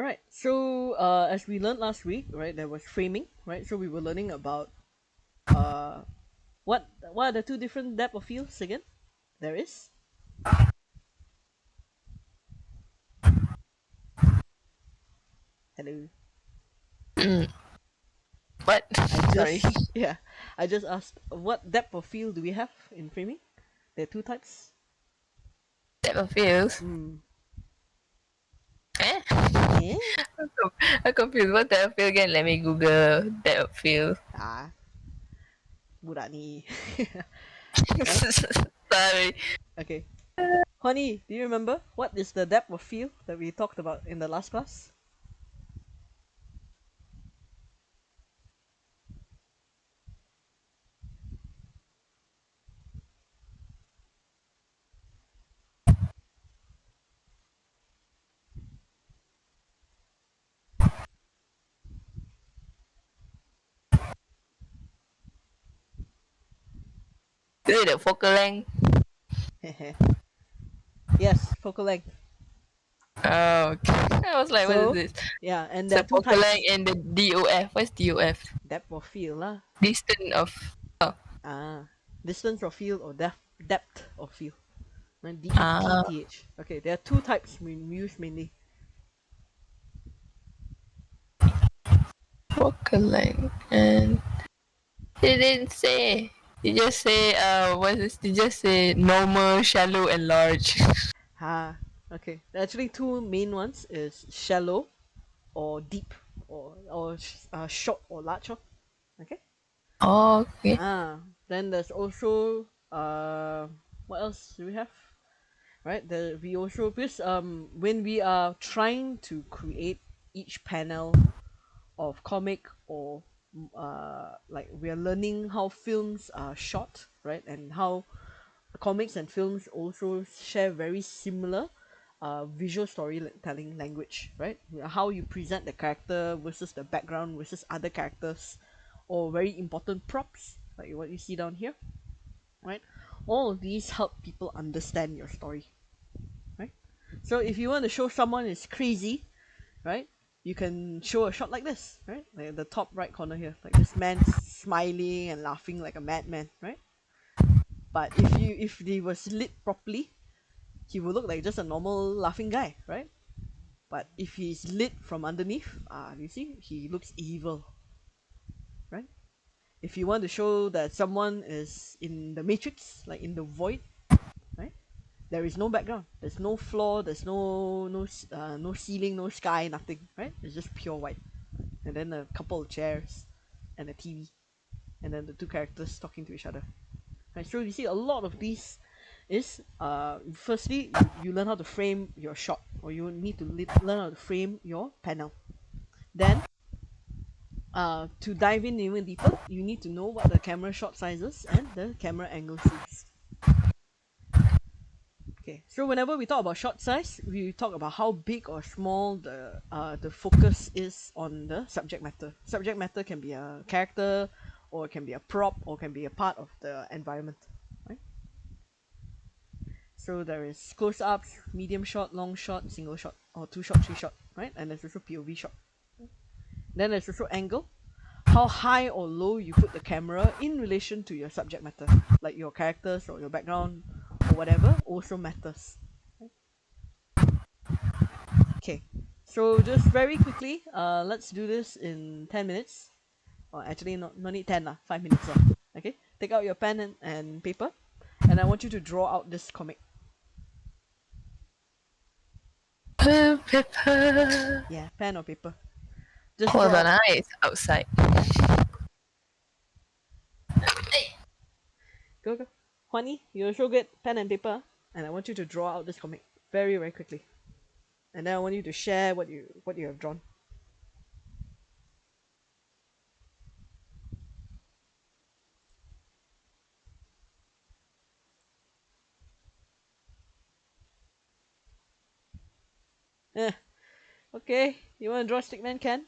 All right. So as we learned last week, right, there was framing, right? So we were learning about uh, what are the two different depth of fields again? There is. Hello. Mm. What? I Sorry. just yeah, I just asked what depth of field do we have in framing? There are two types. Type of feels. Hmm. Eh? Eh? I'm confused. What type of feel again? Let me Google type of feel. Ah, budak ni. Right? Sorry. Okay. Honey, do you remember what is the depth of field that we talked about in the last class? Is it the focal length? Yes, focal length. Oh, okay. I was like, what is So, this? yeah, and there So are two focal length types. and the DOF. What's DOF? Depth of field lah. Distance of. Oh. Ah, distance of field or depth of field. Ah, DEPTH. Okay, there are two types we use mainly. focal length. And they didn't say. You just say, what is this? You just say normal, shallow, and large. Ah, okay. There are actually two main ones is shallow or deep or short or large. Okay. Oh, okay. Then there's also what else do we have? Right. We also because when we are trying to create each panel of comic or like we are learning how films are shot, right, and how comics and films also share very similar visual storytelling language, right? How you present the character versus the background versus other characters, or very important props like what you see down here, right? All of these help people understand your story, right? So if you want to show someone is crazy, right? You can show a shot like this, right? Like at the top right corner here, like this man smiling and laughing like a madman, right? But if he was lit properly, he will look like just a normal laughing guy, right? But if he's lit from underneath, you see, he looks evil, right? If you want to show that someone is in the matrix, like in the void, right? There is no background, there's no floor, there's no ceiling, no sky, nothing, right? It's just pure white, and then a couple of chairs and a TV, and then the two characters talking to each other. Right, so you see a lot of these is firstly you learn how to frame your shot, or you need to learn how to frame your panel. Then to dive in even deeper, you need to know what the camera shot sizes and the camera angles is. Okay, so whenever we talk about shot size, we talk about how big or small the focus is on the subject matter. Subject matter can be a character, or it can be a prop, or can be a part of the environment. Right? So there is close-ups, medium shot, long shot, single shot, or two shot, three shot, right? And there's also POV shot. Then there's also angle, how high or low you put the camera in relation to your subject matter, like your characters or your background or whatever, also matters. Okay, so just very quickly, let's do this in 10 minutes. Or actually, no need 10 lah, 5 minutes lah. Okay, take out your pen and paper, and I want you to draw out this comic. Pepper. Yeah, pen or paper. Just Hold draw on, out. it's outside. Yeah, go go. Huani, you also get pen and paper, and I want you to draw out this comic very very quickly, and then I want you to share what you have drawn. Eh, okay, you want to draw stickman can,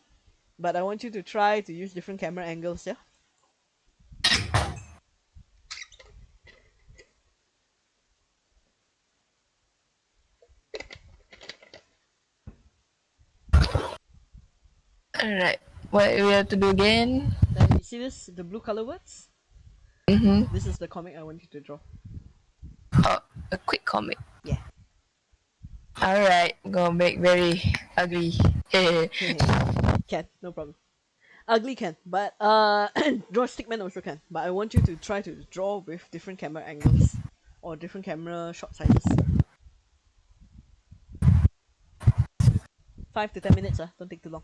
but I want you to try to use different camera angles. Yeah. Alright. What we have to do again? You see this, the blue color words? Mm-hmm. This is the comic I want you to draw. Oh, a quick comic. Yeah. Alright, gonna make very ugly. Can, no problem. Ugly can, but draw stickman also can. But I want you to try to draw with different camera angles or different camera shot sizes. 5 to 10 minutes, don't take too long.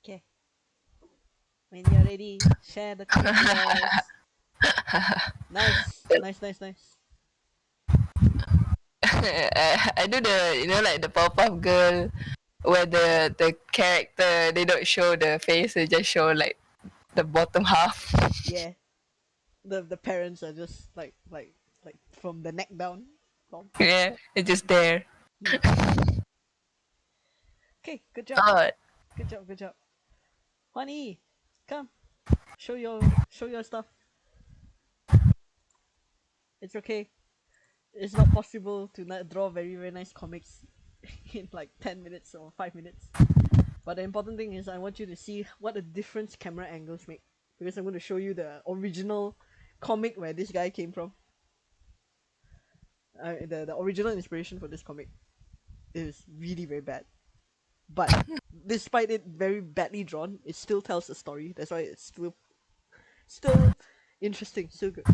Okay, when you're ready, share the comic with us. Nice, nice, nice, nice. I do the like the pop-up girl where the character they don't show the face, they just show like the bottom half. Yeah, the parents are just like from the neck down. Lol. Yeah, it's just there. Hmm. Okay, good job, Oh, good job, good job. Honey, come show your stuff. It's okay. It's not possible to not draw very nice comics in like 10 minutes or 5 minutes. But the important thing is I want you to see what a difference camera angles make, because I'm going to show you the original comic where this guy came from. The original inspiration for this comic is really very bad, but despite it very badly drawn, it still tells a story. That's why it's still interesting, still good.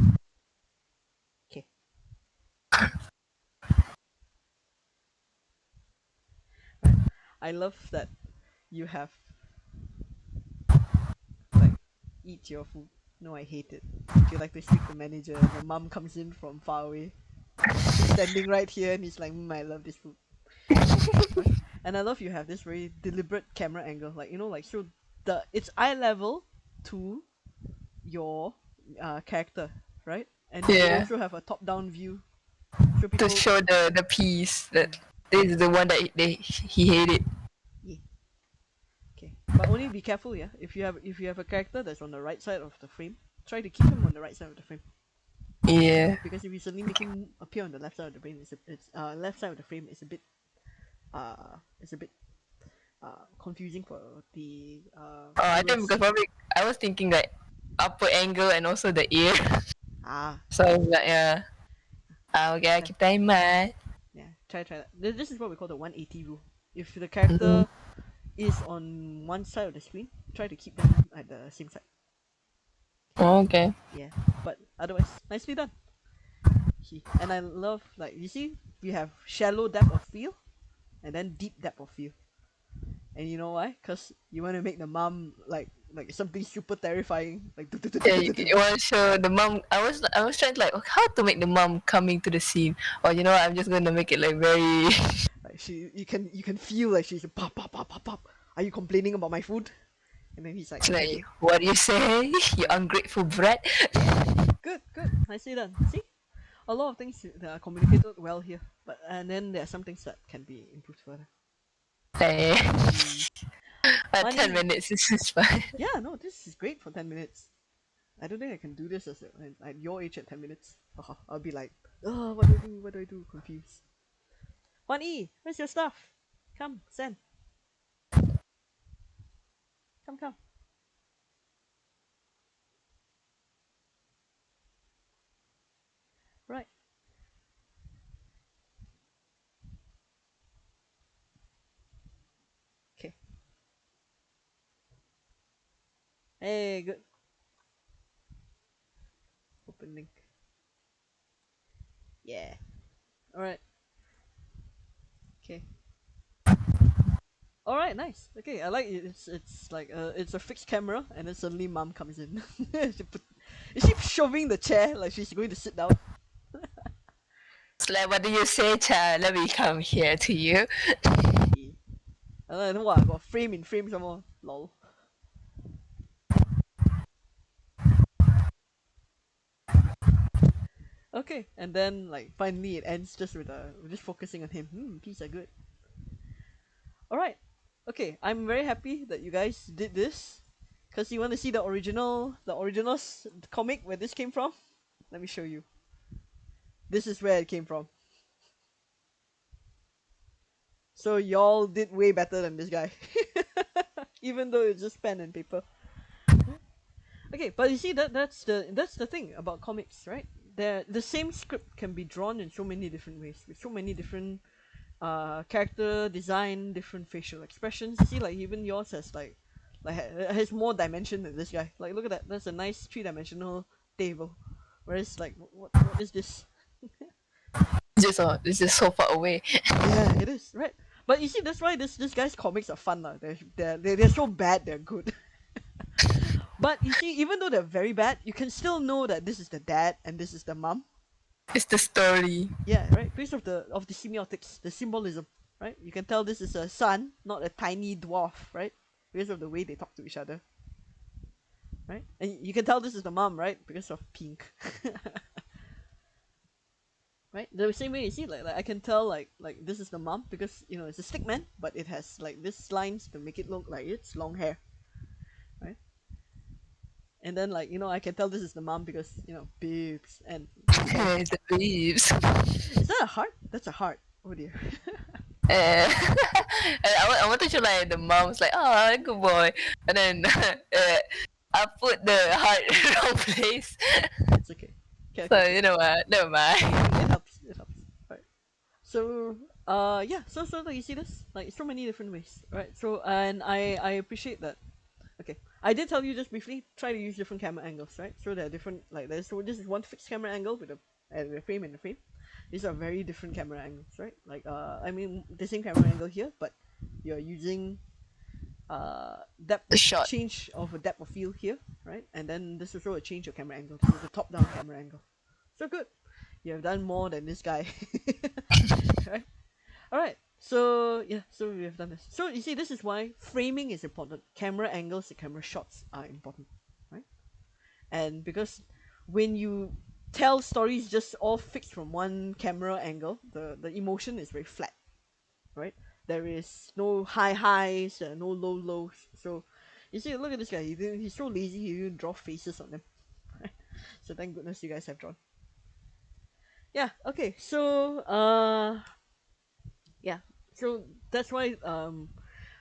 Okay, right. I love that you have like eat your food. No, I hate it. Would you like to speak to the manager? And the mom comes in from far away. He's standing right here and he's like, I love this food. Right? And I love you have this very deliberate camera angle, like like so it's eye level to your character, right? And you yeah. also have a top down view, so To people. show the piece Mm, that this is the one that he hated. yeah, okay, but only be careful, yeah. If you have a character that's on the right side of the frame, try to keep him on the right side of the frame, Yeah. because if you suddenly make him appear on the left side of the frame, it's left side of the frame is a bit it's a bit confusing for the Oh, I think viewers. because probably I was thinking like upper angle and also the ear. Ah, So I was like, yeah. Okay, I yeah, keep that in mind. yeah. Try that. This is what we call the 180 rule. If the Mm. character is on one side of the screen, try to keep them at the same side. Okay. Yeah, but otherwise, nicely done. And I love, like, you see, we have shallow depth of field and then deep depth of field. And you know why? Because you want to make the mom like something super terrifying, like Yeah, you want to show the mom. I was trying to like how to make the mom coming to the scene, or I'm just gonna make it like very. like you can feel like she's pop pop pop pop pop. Are you complaining about my food? And then he's like, It's like, okay, what do you say? You yeah, ungrateful brat. yeah, good, good. Nicely done. See, a lot of things that are communicated well here, but and then there are some things that can be improved further. Hey, Mm. 10 Funny, minutes is fine. yeah, no, this is great for 10 minutes. I don't think I can do this at your age at 10 minutes. I'll be like, oh, what do I do? What do I do? Confused. Funny, where's your stuff? Come, send. Come, come. Right. Okay. Hey, good. Open link. Yeah. All right. Okay. All right. Nice. Okay. I like it. It's like it's a fixed camera, and then suddenly mom comes in. Is she shoving the chair like she's going to sit down? It's like, what do you say, child? Let me come here to you. Yeah. And then what? Got frame in frame some more. Lol. Okay. And then like finally it ends just with just focusing on him. These are good. All right. Okay. I'm very happy that you guys did this. Cause you want to see the original comic where this came from. Let me show you. This is where it came from. So y'all did way better than this guy, even though it's just pen and paper. Okay, but you see that's the thing about comics, right? The same script can be drawn in so many different ways with so many different character design, different facial expressions. You see, like even yours has more dimension than this guy. Like look at that. That's a nice three-dimensional table. Whereas like what is this? it's just so far away. Yeah, it is, right? But you see, that's why this guy's comics are fun, lah. They're so bad, they're good. But you see, even though they're very bad, you can still know that this is the dad and this is the mom. It's the story. Yeah, right. Because of the semiotics, the symbolism, right? You can tell this is a son, not a tiny dwarf, right? Because of the way they talk to each other, right? And you can tell this is the mom, right? Because of pink, right? The same way you see, like I can tell like this is the mom because it's a stick man, but it has like this lines to make it look like it's long hair, right? And then I can tell this is the mom because boobs and this guy. The leaves. Is that a heart? That's a heart. Oh dear. And I wanted to like the mom's like, oh, good boy, and then I put the heart in the wrong place. It's okay. Okay, So okay, okay. you know what? Never mind. It helps. It helps. Right. So yeah. So like you see this like so many different ways, right? So and I appreciate that. Okay, I did tell you just briefly. Try to use different camera angles, right? So there are different like there's so this is one fixed camera angle with a frame and a frame. These are very different camera angles, right? Like I mean the same camera angle here, but you're using depth The shot. change of a depth of field here, right? And then this is also a change of camera angle. This is a top-down camera angle. So good. You have done more than this guy. Right? All right. So yeah, so we have done this. So you see, this is why framing is important. Camera angles and camera shots are important, right? And because when you tell stories just all fixed from one camera angle, the emotion is very flat, right? There is no high highs, no low lows. So you see, look at this guy. He's so lazy. He didn't draw faces on them. Right? So thank goodness you guys have drawn. Yeah. Okay. So yeah. So that's why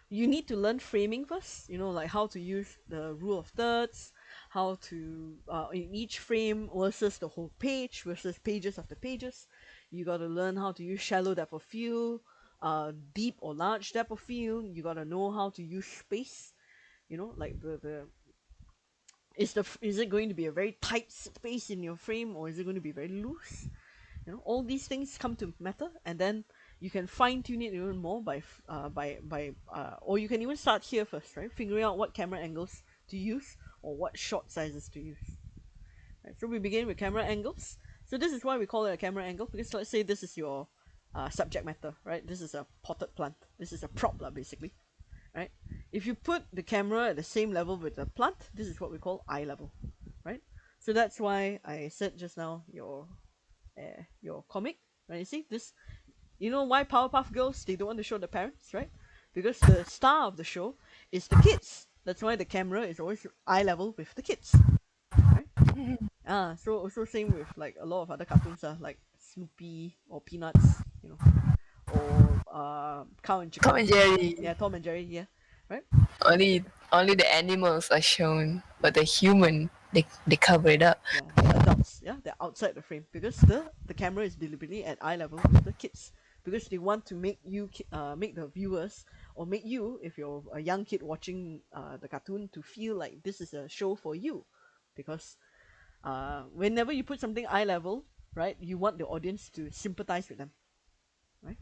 you need to learn framing first. Like how to use the rule of thirds, how to in each frame versus the whole page versus pages after pages. You got to learn how to use shallow depth of field, deep or large depth of field. You got to know how to use space. Like the is it going to be a very tight space in your frame or is it going to be very loose? All these things come to matter, and then you can fine tune it even more or you can even start here first, right? Figuring out what camera angles to use or what shot sizes to use. Right, so we begin with camera angles. So this is why we call it a camera angle, because let's say this is your subject matter, right? This is a potted plant. This is a prop, basically, right? If you put the camera at the same level with the plant, this is what we call eye level, right? So that's why I said just now your comic, right? You see this? You know why Powerpuff Girls they don't want to show the parents, right? Because the star of the show is the kids. That's why the camera is always eye level with the kids, right? So also same with like a lot of other cartoons like Snoopy or Peanuts, or Cow and Tom Chicken. and Jerry. Yeah, Tom and Jerry. Yeah, right. Only the animals are shown, but the human they cover it up. Yeah, the adults. Yeah, they're outside the frame because the camera is deliberately at eye level with the kids because they want to make the viewers or make you, if you're a young kid watching the cartoon, to feel like this is a show for you, because whenever you put something eye level, right, you want the audience to sympathize with them, right?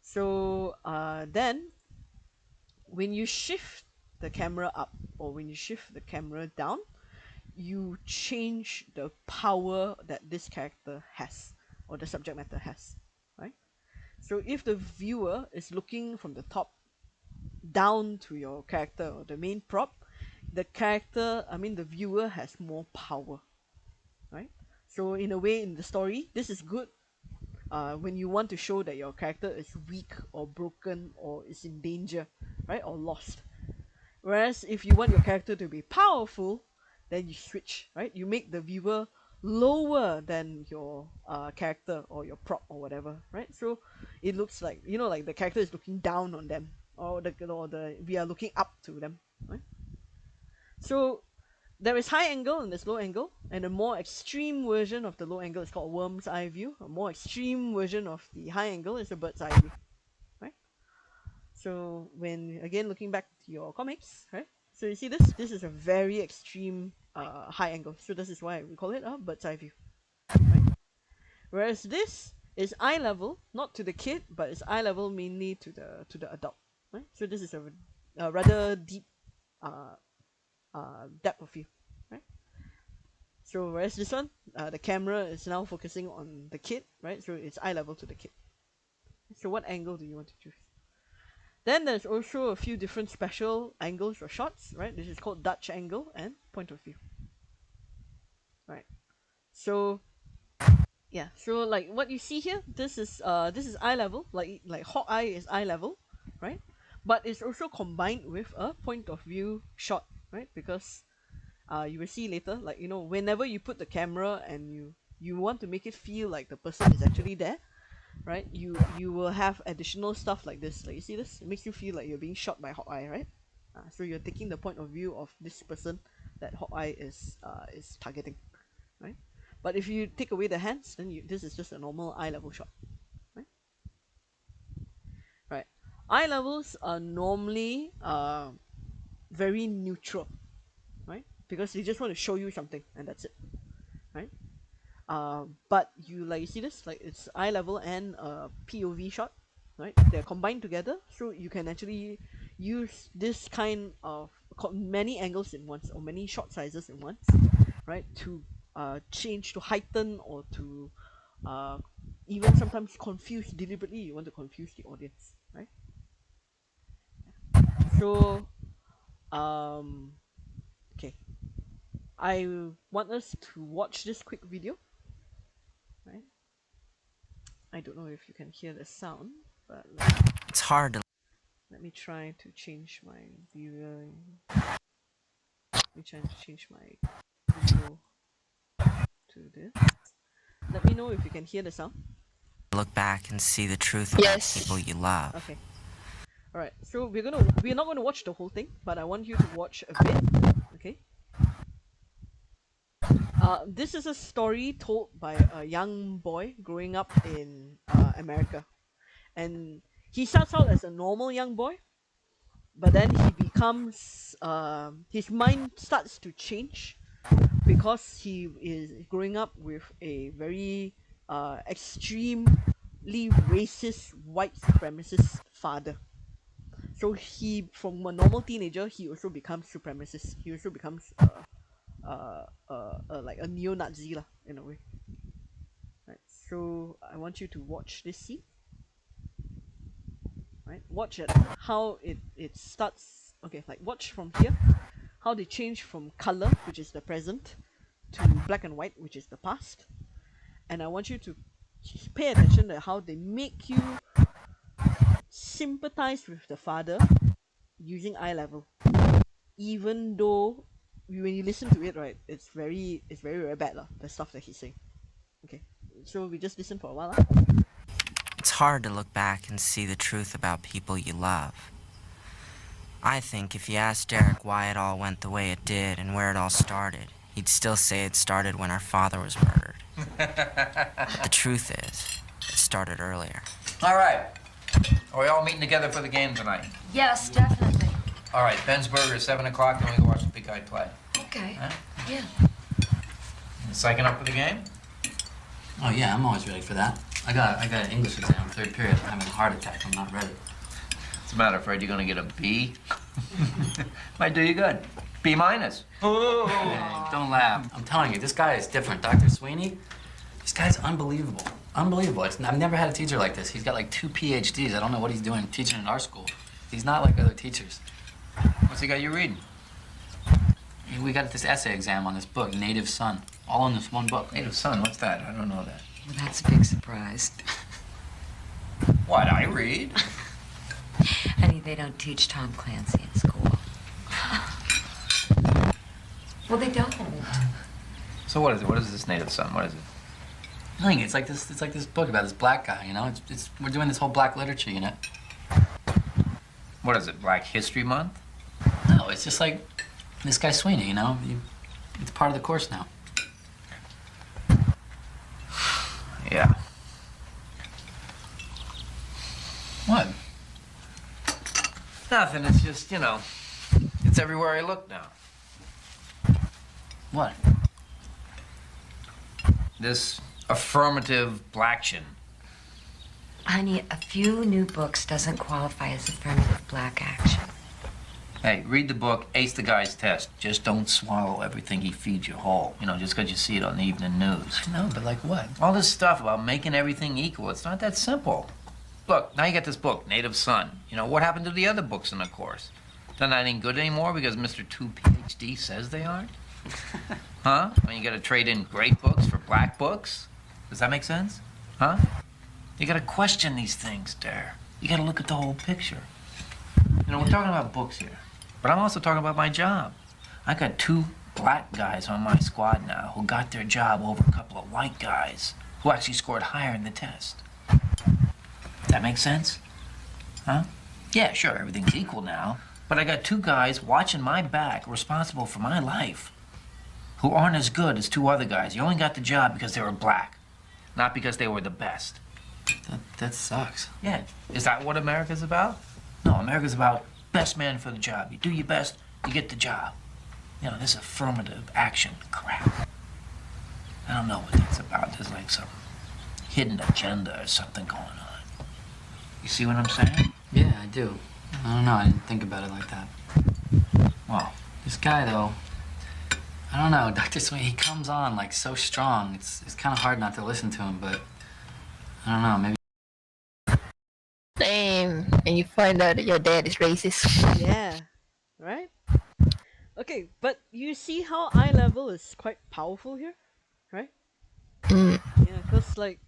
So then when you shift the camera up or when you shift the camera down, you change the power that this character has or the subject matter has, right? So if the viewer is looking from the top down to your character or the main prop, the viewer has more power, right? So in a way, in the story, this is good when you want to show that your character is weak or broken or is in danger, right, or lost. Whereas if you want your character to be powerful, then you switch, right? You make the viewer lower than your character or your prop or whatever, right? So it looks like like the character is looking down on them, or we are looking up to them, right? So there is high angle and there's low angle, and a more extreme version of the low angle is called worm's eye view. A more extreme version of the high angle is a bird's eye view, right? So when again looking back to your comics, right? So you see this? This is a very extreme high angle. So this is why we call it a bird's eye view, right? Whereas this is eye level, not to the kid, but it's eye level mainly to the adult. Right? So this is a rather deep uh, depth of field. Right? So whereas this one, the camera is now focusing on the kid, right? So it's eye level to the kid. So what angle do you want to choose? Then there's also a few different special angles or shots, right? This is called Dutch angle and point of view. Right. So yeah, so like what you see here, this is eye level, like Hawkeye is eye level, right? But it's also combined with a point of view shot, right? Because you will see later, like whenever you put the camera and you want to make it feel like the person is actually there, right? You will have additional stuff like this. Like you see this, it makes you feel like you're being shot by Hawkeye, right? So you're taking the point of view of this person that Hawkeye is targeting, right? But if you take away the hands, then this is just a normal eye level shot, right? Right. Eye levels are normally very neutral, right? Because they just want to show you something, and that's it, right? But you see this, like it's eye level and POV shot, right? They're combined together, so you can actually use this kind of many angles in once or many shot sizes in once, right? To change, to heighten, or to uh, even sometimes confuse deliberately. You want to confuse the audience, right? So um, okay, I want us to watch this quick video, right? I don't know if you can hear the sound, but It's hard to let me try to change my viewer. Let me try to change my video to this. Let me know if you can hear the sound. look back and see the truth about Yes. people you love. Okay. All right. So we're not gonna watch the whole thing, but I want you to watch a bit. Okay. This is a story told by a young boy growing up in America, and he starts out as a normal young boy, but then he becomes his mind starts to change because he is growing up with a very extremely racist white supremacist father. So he, from a normal teenager, he also becomes supremacist. He also becomes like a neo-Nazi lah, in a way. Right. So I want you to watch this scene. Right. Watch it how it starts. Okay, like watch from here how they change from color, which is the present, to black and white, which is the past. And I want you to pay attention to how they make you sympathize with the father using eye level, even though when you listen to it, right, it's very bad lah, the stuff that he's saying. Okay, so we just listen for a while. It's hard to look back and see the truth about people you love. I think if you asked Derek why it all went the way it did and where it all started, he'd still say it started when our father was murdered. But the truth is, it started earlier. All right. Are we all meeting together for the game tonight? Yes, definitely. All right, Ben's Burger is 7 o'clock, then we go watch the big guy play. Okay. Huh? Yeah. You psyching up for the game? Oh yeah, I'm always ready for that. I got an English exam, third period. I'm having a heart attack. I'm not ready. What's the matter, Fred? You gonna get a B? Might do you good. B minus. Hey, don't laugh. I'm telling you, this guy is different. Dr. Sweeney, this guy's unbelievable. Unbelievable. I've never had a teacher like this. He's got like 2 PhDs. I don't know what he's doing teaching at our school. He's not like other teachers. What's he got you reading? We got this essay exam on this book, Native Son, all in this one book. Native Son, what's that? I don't know that. Well, that's a big surprise. What, I read? Honey, they don't teach Tom Clancy in school. Well, they don't. So what is it? What is this Native Son? What is it? Nothing. It's like this book about this black guy. You know, we're doing this whole black literature. You know. What is it, Black History Month? No, it's just like this guy Sweeney. You know, it's part of the course now. Yeah. What? Nothing, it's just, it's everywhere I look now. What? This affirmative blaction. Honey, a few new books doesn't qualify as affirmative black action. Hey, read the book, ace the guy's test. Just don't swallow everything he feeds you whole. You know, just because you see it on the evening news. No, but like what? All this stuff about making everything equal, it's not that simple. Look, now you got this book, Native Son. You know, what happened to the other books in the course? They're not any good anymore because Mr. 2 PhD says they aren't? Huh? When you gotta trade in great books for black books? Does that make sense? Huh? You gotta question these things, Dare. You gotta look at the whole picture. You know, we're talking about books here, but I'm also talking about my job. I got 2 black guys on my squad now who got their job over a couple of white guys who actually scored higher in the test. That makes sense? Huh? Yeah, sure, everything's equal now, but I got 2 guys watching my back responsible for my life who aren't as good as 2 other guys. You only got the job because they were black, not because they were the best. That sucks. Yeah, is that what America's about? No, America's about best man for the job. You do your best, you get the job. You know, this affirmative action crap. I don't know what that's about. There's like some hidden agenda or something going on. You see what I'm saying? Yeah, I do. I don't know. I didn't think about it like that. Well, This guy, though, I don't know. Dr. Sweeney, he comes on like so strong. It's kind of hard not to listen to him, but I don't know. Maybe. Damn. And you find out that your dad is racist. Yeah, right? Okay, but you see how eye level is quite powerful here, right? Mm. Yeah, because like,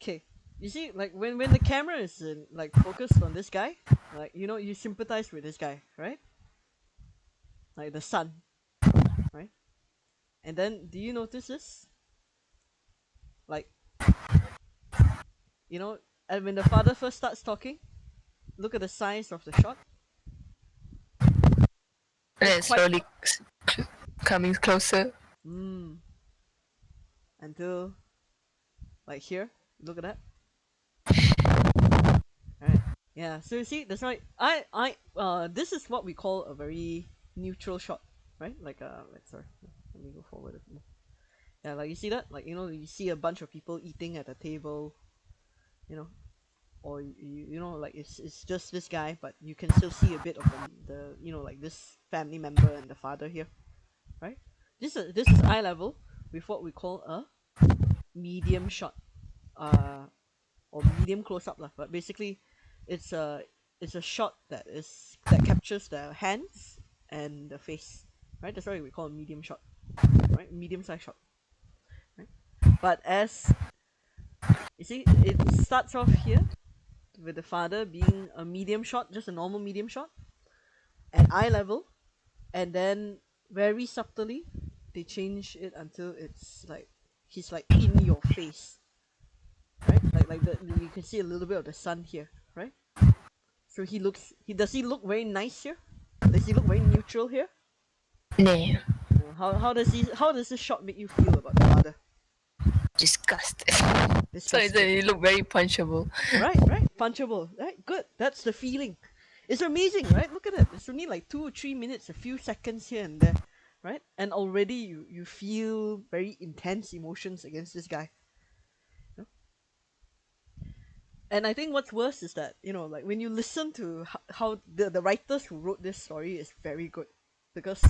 okay, you see, like when the camera is like focused on this guy, like you know, you sympathize with this guy, right? Like the son, right? And then do you notice this? Like, you know, and when the father first starts talking, look at the size of the shot. And then It's quite slowly coming closer. until like here. Look at that. Alright. Yeah. So you see, that's right. This is what we call a very neutral shot, right? Like sorry, let me go forward a bit more. Yeah, like you see that, like you know, you see a bunch of people eating at a table, you know, or you know, like it's just this guy, but you can still see a bit of the you know, like this family member and the father here, right? This is eye level with what we call a medium shot, or medium close up lah. But basically, it's a shot that captures the hands and the face, right? That's why we call it medium shot, right? Medium size shot, right? But as you see, it starts off here with the father being a medium shot, just a normal medium shot, at eye level, and then very subtly they change it until it's like he's like in your face, right? You can see a little bit of the sun here, right? So does he look very nice here? Does he look very neutral here? Nah. How does this shot make you feel about the father? Disgusted. So Disgusting. you look very punchable. Right, punchable. Right, good. That's the feeling. It's amazing, right? Look at it. It's only like 2 or 3 minutes, a few seconds here and there, right? And already you feel very intense emotions against this guy. You know? And I think what's worse is that, you know, like when you listen to how the writers who wrote this story is very good, because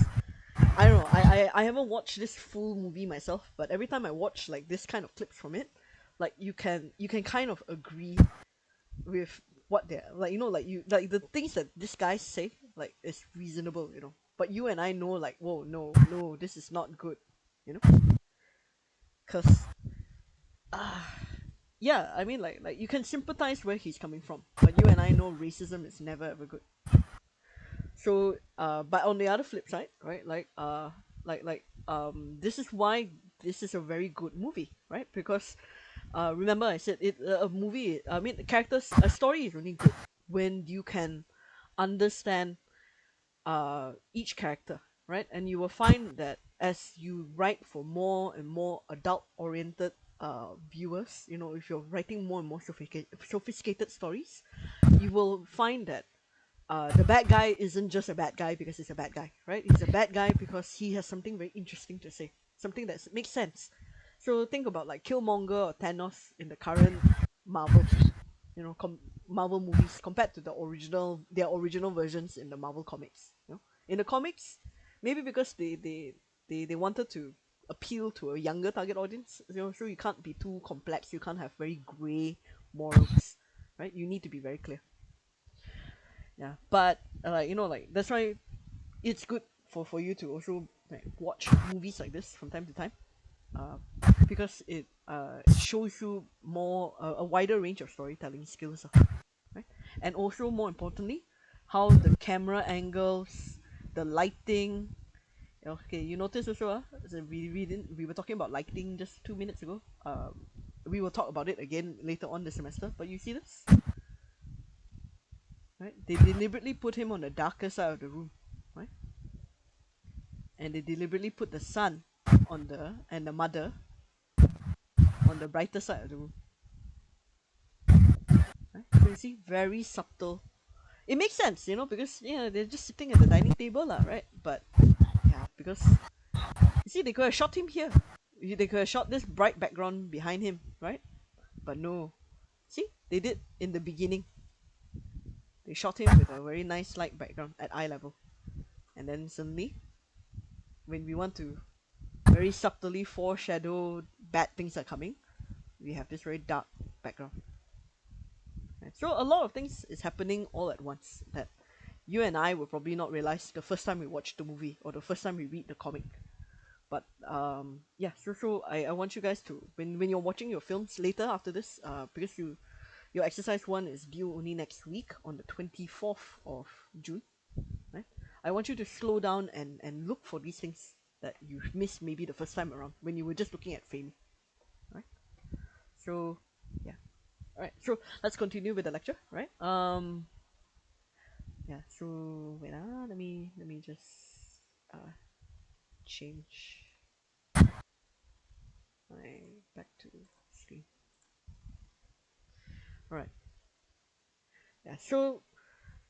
I don't know, I haven't watched this full movie myself, but every time I watch like this kind of clips from it, like you can kind of agree with what they're like, you know, like you like the things that this guy say like is reasonable, you know, but you and I know like, whoa, no, this is not good, you know, because yeah, I mean like you can sympathize where he's coming from, but you and I know racism is never ever good. So but on the other flip side, right, this is why this is a very good movie, right? Because remember I said it, a movie, I mean a story is only good when you can understand each character, right? And you will find that as you write for more and more adult oriented viewers, you know, if you're writing more and more sophisticated stories, you will find that the bad guy isn't just a bad guy because he's a bad guy, right? He's a bad guy because he has something very interesting to say, something that makes sense. So think about like Killmonger or Thanos in the current Marvel, Marvel movies compared to their original versions in the Marvel comics. In the comics, maybe because they wanted to appeal to a younger target audience. So you can't be too complex. You can't have very gray morals, right? You need to be very clear. Yeah, but that's why it's good for you to also watch movies like this from time to time, uh, because it shows you more a wider range of storytelling skills, right? And also more importantly, how the camera angles, the lighting. Okay, you notice also, we were talking about lighting just 2 minutes ago. We will talk about it again later on this semester. But you see this, right? They deliberately put him on the darker side of the room, right? And they deliberately put the son and the mother on the brighter side of the room. Right? So you see, very subtle. It makes sense, because they're just sitting at the dining table, lah, right? But yeah, because you see, they could have shot him here. They could have shot this bright background behind him, right? But no. See, they did in the beginning. They shot him with a very nice light background at eye level, and then suddenly, when we want to very subtly foreshadow bad things are coming, we have this very dark background. Right? So a lot of things is happening all at once that you and I will probably not realize the first time we watch the movie or the first time we read the comic. But yeah, so I want you guys to when you're watching your films later after this, because your exercise one is due only next week on the 24th of June, right? I want you to slow down and look for these things that you missed maybe the first time around when you were just looking at fame, right? So yeah, all right. So let's continue with the lecture, right? Yeah. So wait, let me just change my back to screen. All right. Yeah. So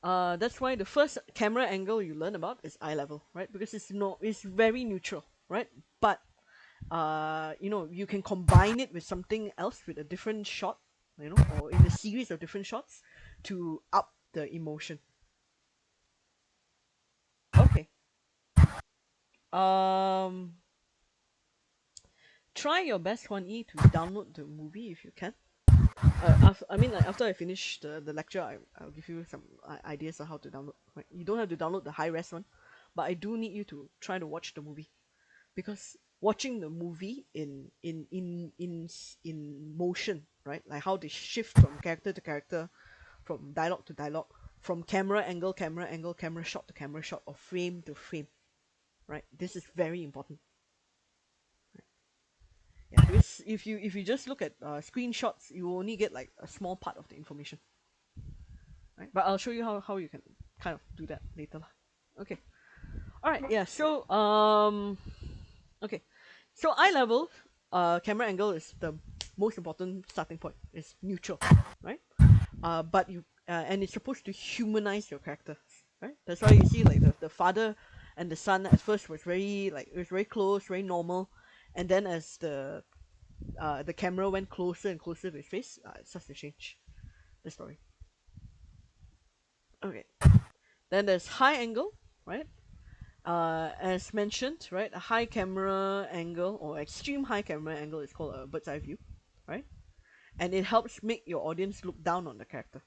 that's why the first camera angle you learn about is eye level, right? Because it's very neutral, right? But you can combine it with something else with a different shot, or in a series of different shots to up the emotion. Okay. Um, Try your best, Huan Yi, to download the movie if you can. After I finish the lecture, I'll give you some ideas on how to download. Right? You don't have to download the high res one, but I do need you to try to watch the movie, because watching the movie in motion, right? Like how they shift from character to character, from dialogue to dialogue, from camera angle, camera shot to camera shot, or frame to frame, right? This is very important. Yeah, because if you just look at screenshots, you will only get like a small part of the information, right? But I'll show you how you can kind of do that later. Okay. All right. Yeah. So okay. So eye level, camera angle is the most important starting point. It's neutral, right? But and it's supposed to humanize your character, right? That's why you see like the father and the son at first was it was very close, very normal, and then as the camera went closer and closer to his face, it starts to change the story. Okay. Then there's high angle, right? As mentioned, right, a high camera angle or extreme high camera angle is called a bird's eye view, right? And it helps make your audience look down on the character.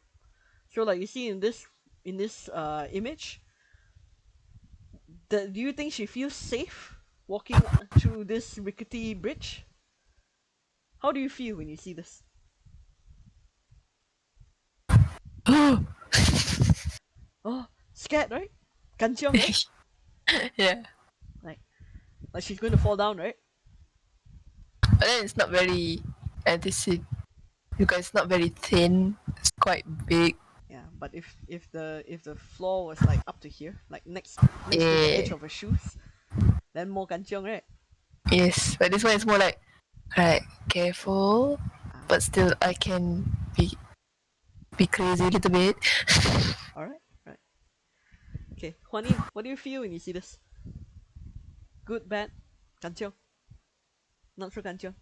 So, like you see in this image, do you think she feels safe walking through this rickety bridge? How do you feel when you see this? Oh, scared, right? Ganchiong, right? Yeah. Like, like she's going to fall down, right? But then it's not very anti because it's not very thin. It's quite big. Yeah, but if the floor was like up to here, like next to the edge Yeah. of her shoes, then more ganchiong, right? Yes. But this one is more like, right, careful, Ah, but still I can be crazy a little bit. all right, right. Okay, Huanin, what do you feel when you see this? Good, bad, ganchiong, not so ganchiong.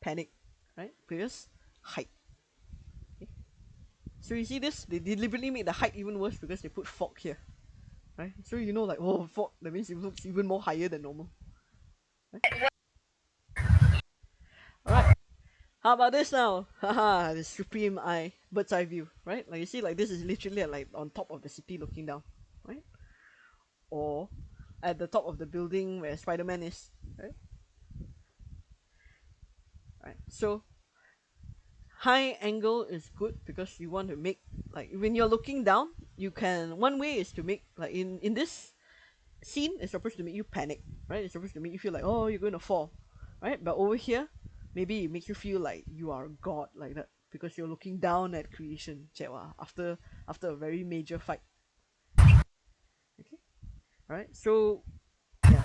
panic, right? Because height. Okay? So you see this? They deliberately make the height even worse because they put fog here, right? So you know, like, oh, fog, that means it looks even more higher than normal. Right? All right. How about this now? Haha, the supreme eye, bird's eye view, right? Like you see, like this is literally like on top of the city looking down, right? Or at the top of the building where Spider-Man is, right? Right. So high angle is good because you want to make, like, when you're looking down, you can, one way is to make, like, in this scene, it's supposed to make you panic, right? It's supposed to make you feel like, oh, you're going to fall, right? But over here, maybe it makes you feel like you are God, like that, because you're looking down at creation, after a very major fight. Okay, all right. So yeah,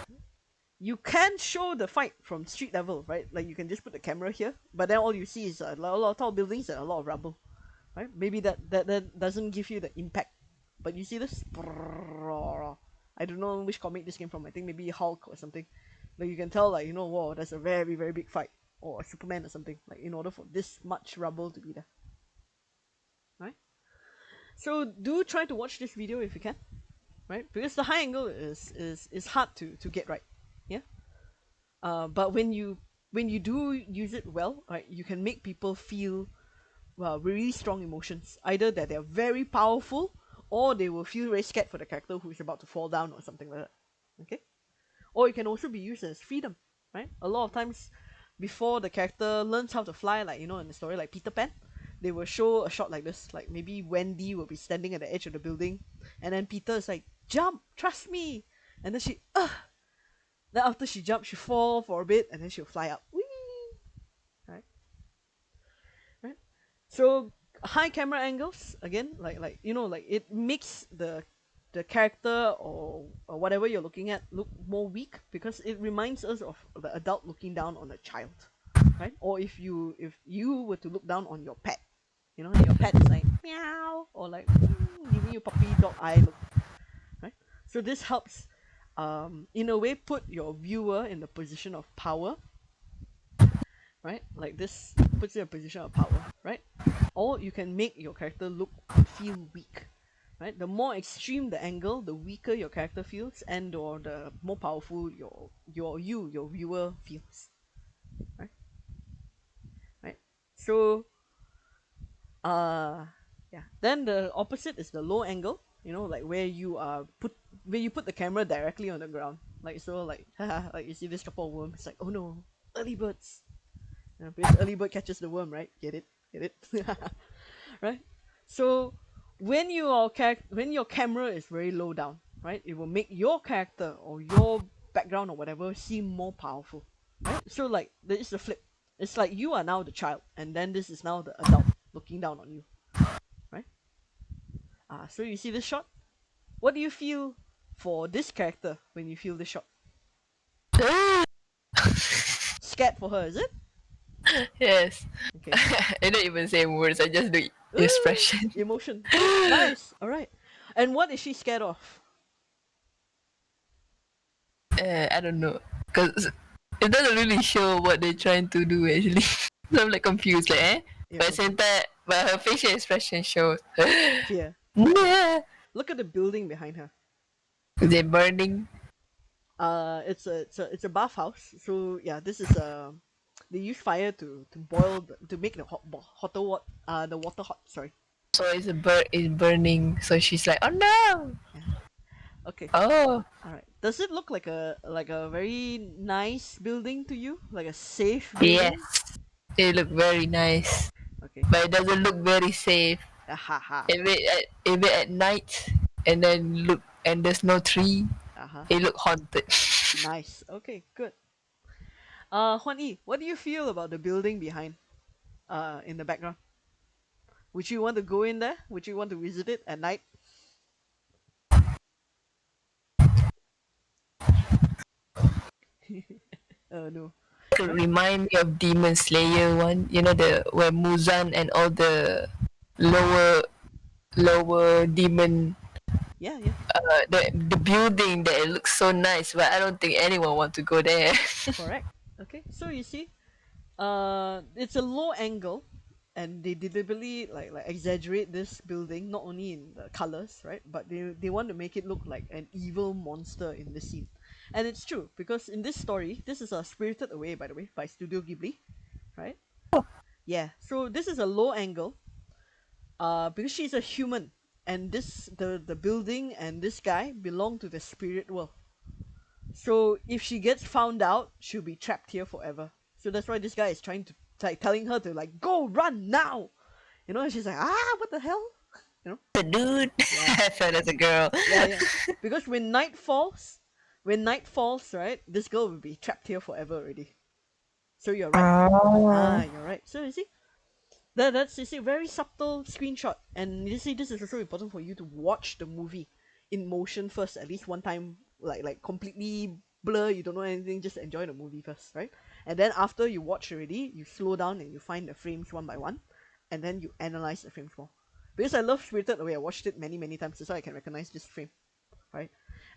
you can show the fight from street level, right? Like you can just put the camera here, but then all you see is a lot of tall buildings and a lot of rubble, right? Maybe that doesn't give you the impact, but you see this. I don't know which comic this came from. I think maybe Hulk or something. Like you can tell, like, you know, whoa, that's a very very big fight, or Superman or something. Like in order for this much rubble to be there, right? So do try to watch this video if you can, right? Because the high angle is hard to get right, yeah. But when you do use it well, right, you can make people feel, well, really strong emotions. Either that they're very powerful, or they will feel very scared for the character who is about to fall down or something like that. Okay? Or it can also be used as freedom, right? A lot of times, before the character learns how to fly, like, you know, in the story like Peter Pan, they will show a shot like this. Like maybe Wendy will be standing at the edge of the building, and then Peter is like, "Jump, trust me," and then she, then after she jumps, she fall for a bit, and then she'll fly up. Whee! Right? Right? So high camera angles, again, like you know, like it makes the character, or whatever you're looking at, look more weak, because it reminds us of the adult looking down on a child, right? Or if you were to look down on your pet, you know, and your pet is like meow, or like giving you puppy dog eye look, right? So this helps, in a way, put your viewer in the position of power, right? Like this puts you in a position of power, right? Or you can make your character look and feel weak, right? The more extreme the angle, the weaker your character feels, and or the more powerful your viewer feels, right? Right. So yeah. Then the opposite is the low angle. You know, like where you put the camera directly on the ground, like so, like like you see this couple of worms. It's like, oh no, early birds. Because early bird catches the worm, right? Get it? Get it? Right? So when your camera is very low down, right, it will make your character or your background or whatever seem more powerful, right? So like there is a flip. It's like you are now the child, and then this is now the adult looking down on you, right? So you see this shot. What do you feel for this character when you feel this shot? Scared for her, is it? Yes. Okay. I don't even say words. I just do expression. Emotion. Good. Nice. All right. And what is she scared of? I don't know, cause it doesn't really show what they're trying to do actually. So I'm like confused, like But at the same time, but her facial expression shows. Fear. Yeah. Look at the building behind her. They're burning. It's a bathhouse. So yeah, this is they use fire to boil to make the the water hot. Sorry. So it's is burning. So she's like, oh no. Yeah. Okay. Oh. All right. Does it look like a very nice building to you? Like a safe Yes. building? It look very nice, Okay. but it doesn't look very safe. Aha. If it at night and then look and there's no tree, Aha. it look haunted. Nice. Okay. Good. Huan Yi, what do you feel about the building behind? In the background. Would you want to go in there? Would you want to visit it at night? Oh no. Could remind me of Demon Slayer one. You know the where Muzan and all the lower demon. Yeah, yeah. The building there, it looks so nice, but I don't think anyone want to go there. Correct. Okay. So you see, It's a low angle, and they deliberately like exaggerate this building not only in the colors, right, but they want to make it look like an evil monster in this scene. And it's true because in this story, this is a Spirited Away, by the way, by Studio Ghibli, right? Yeah, so this is a low angle, because she's a human, and the building and this guy belong to the spirit world. So if she gets found out, she'll be trapped here forever. So that's why this guy is trying to like telling her to like go run now. You know, and she's like, what the hell? You know? The dude. Yeah. I thought as a girl. Yeah, yeah. Because when night falls, right, this girl will be trapped here forever already. So you're right. Oh. You're right. So you see, that's you see very subtle screenshot, and you see this is also important for you to watch the movie in motion first, at least one time, like completely blur, you don't know anything, just enjoy the movie first, right? And then after you watch already, you slow down and you find the frames one by one, and then you analyze the frames more. Because I love Spirited Away, I watched it many many times, so I can recognize this frame, right?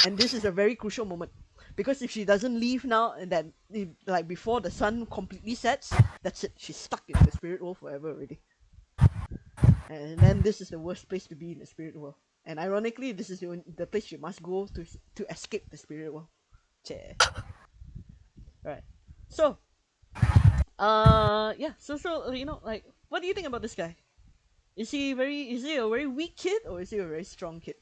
And this is a very crucial moment because if she doesn't leave now, and then if, like before the sun completely sets, that's it. She's stuck in the spirit world forever already. And then this is the worst place to be in the spirit world. And ironically, this is the place you must go to escape the spirit world. Che. Right. So, yeah. So like, what do you think about this guy? Is he a very weak kid or is he a very strong kid?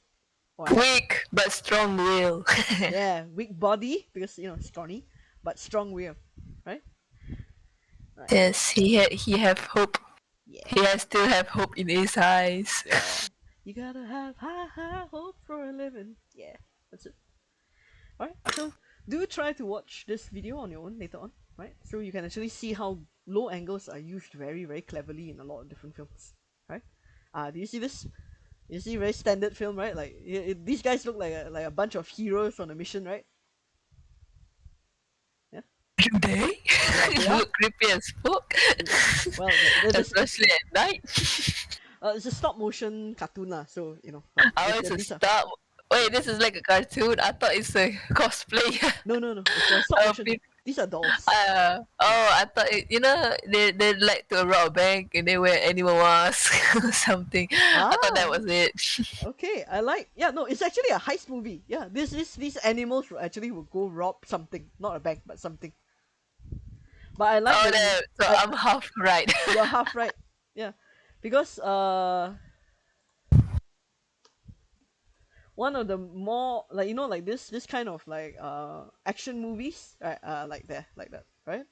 Or Weak but strong will. yeah, weak body because scrawny, but strong will, right? Right. Yes, he have hope. Yeah. He has still have hope in his eyes. Yeah. You gotta have high hope for a living. Yeah, that's it. Alright, so do try to watch this video on your own later on, right? So you can actually see how low angles are used very, very cleverly in a lot of different films, right? Do you see this? You see very standard film, right? Like these guys look like a bunch of heroes on a mission, right? Yeah, Do they? yeah, they are. Look creepy as fuck. Well, Especially at night. it's a stop motion cartoon lah, so but Oh, it's a these are stop. Wait, this is like a cartoon. I thought it's a cosplay. no, it's a stop motion. People. These are dolls. Yeah. Oh, I thought they like to rob a bank and they wear animal mask or something. I thought that Ah, was it. okay. Yeah, no, it's actually a heist movie. Yeah, these animals will go rob something, not a bank, but something. But I like Oh, when so I I'm half right. you're half right. Yeah, because one of the more like like this kind of like action movies, right? Like that, right?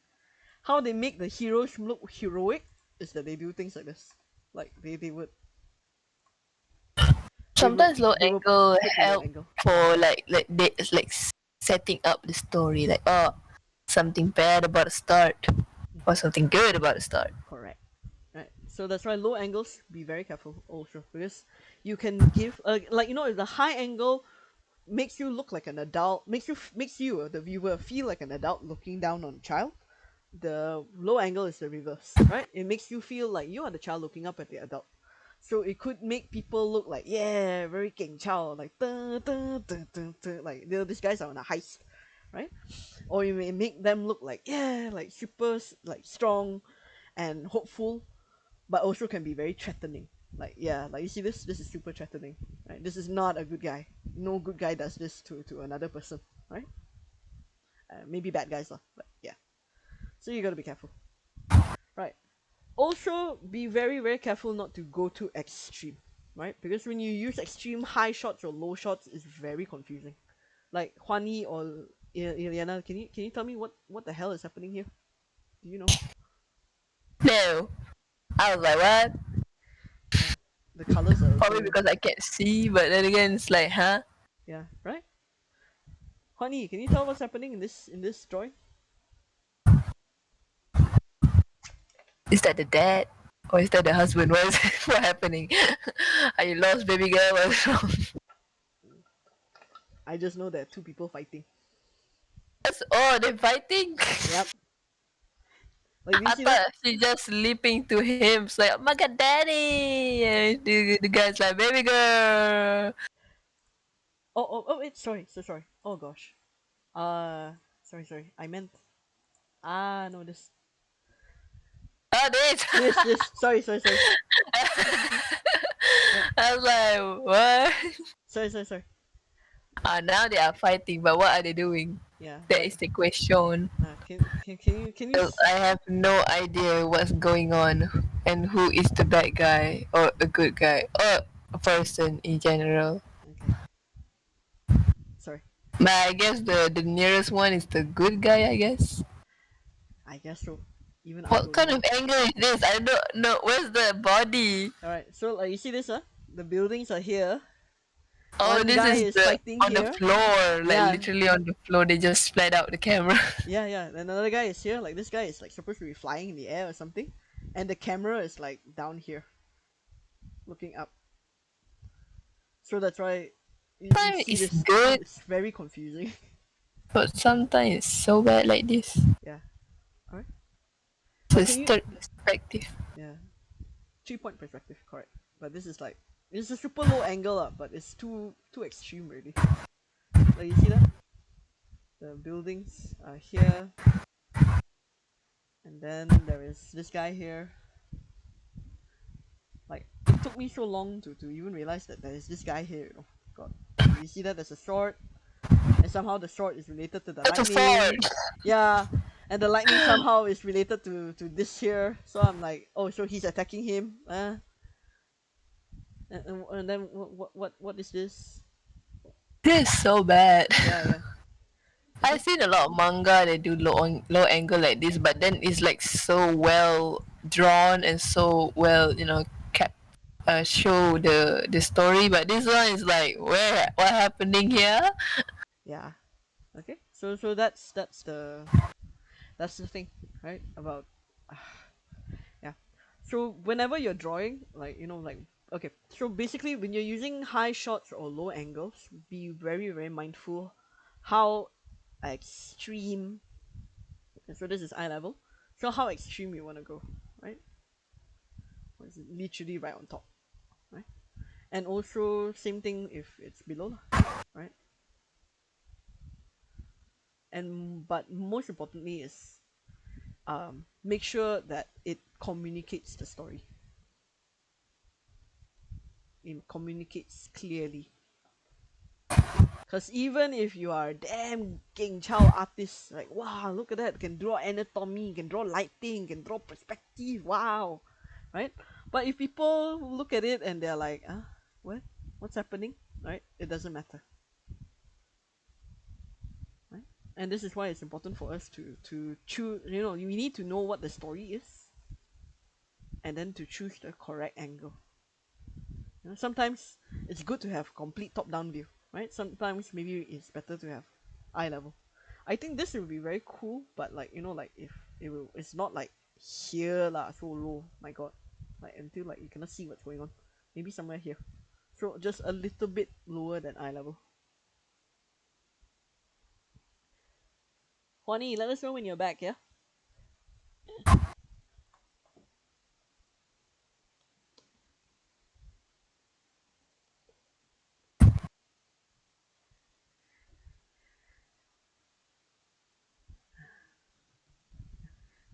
How they make the heroes look heroic is that they do things like this. Like they would Sometimes low they will angle put the low help angle. for setting up the story. Like, oh, something bad about the start or something good about the start. Correct. Right. So that's why low angles, be very careful also because you can give like the high angle makes you look like an adult, makes you the viewer feel like an adult looking down on a child. The low angle is the reverse, right? It makes you feel like you are the child looking up at the adult. So it could make people look like very king child, like like these guys are on a heist, right? Or you may make them look like like super like strong and hopeful, but also can be very threatening. Like like you see this is super threatening, right? This is not a good guy. No good guy does this to another person, right? Maybe bad guys lah, but yeah. So you gotta be careful, right? Also, be very very careful not to go too extreme, right? Because when you use extreme high shots or low shots, it's very confusing. Like Juani or Iliana, can you tell me what the hell is happening here? Do you know? No, I was like, what? Yeah, the colors are Probably also because I can't see, but then again, it's like, huh? yeah, right. Juani, can you tell what's happening in this drawing? Is that the dad? Or is that the husband? What is what happening? Are you lost, baby girl? What's wrong? I just know there are two people fighting. Oh, they're fighting. Yep. Like, do you I see that? thought she's just leaping to him. It's like, oh my god, daddy! And the guy's like, baby girl. Oh, wait, sorry, so sorry. Oh gosh. Sorry. I meant. No, this. this. This. Sorry. I was like, what? Sorry. Now they are fighting, but what are they doing? Yeah, That but is the question. can you 'Cause I have no idea what's going on and who is the bad guy or a good guy or a person in general. okay. Sorry. But I guess the nearest one is the good guy, I guess. I guess so. Even I What don't kind know. of angle is this? I don't know. Where's the body? All right. So you see this, the buildings are here. Oh, One this guy is is the fighting on the here. floor, like Yeah. literally on the floor. They just spread out the camera. Yeah. And another guy is here. Like this guy is like supposed to be flying in the air or something, and the camera is like down here, looking up. So that's why you Sometimes see it's this. good, It's very confusing. but sometimes it's so bad like this. Yeah. All right. But It's can you? third perspective. Yeah. 3 point perspective, correct. But this is like it's a super low angle up, but it's too extreme really. Like you see that? The buildings are here, and then there is this guy here. Like it took me so long to even realize that there is this guy here. God, you see that there's a sword, and somehow the sword is related to the That's a lightning. sword. Yeah, and the lightning somehow is related to this here. So I'm like, oh, so he's attacking him. And then what is this? This is so bad. Yeah. I've seen a lot of manga that do low angle like this, but then it's like so well drawn and so well, show the story. But this one is like, what happening here? Yeah. Okay. So that's the thing, right? About yeah. So whenever you're drawing, like like okay. So basically, when you're using high shots or low angles, be very mindful how extreme. And so this is eye level. So how extreme you want to go, right? Or is it literally right on top, right? And also same thing if it's below, right? And but most importantly is make sure that it communicates the story. It communicates clearly. Because even if you are a damn Geng Chao artist, like wow, look at that, can draw anatomy, can draw lighting, can draw perspective, wow, right? But if people look at it and they're like, what's happening, right? It doesn't matter, right? And this is why it's important for us to choose. We need to know what the story is, and then to choose the correct angle. Sometimes it's good to have complete top-down view, right? Sometimes maybe it's better to have eye level. I think this will be very cool, but like like if it's not like here lah, so low. My God, like until like you cannot see what's going on. Maybe somewhere here, so just a little bit lower than eye level. Huani, let us know when you're back, yeah.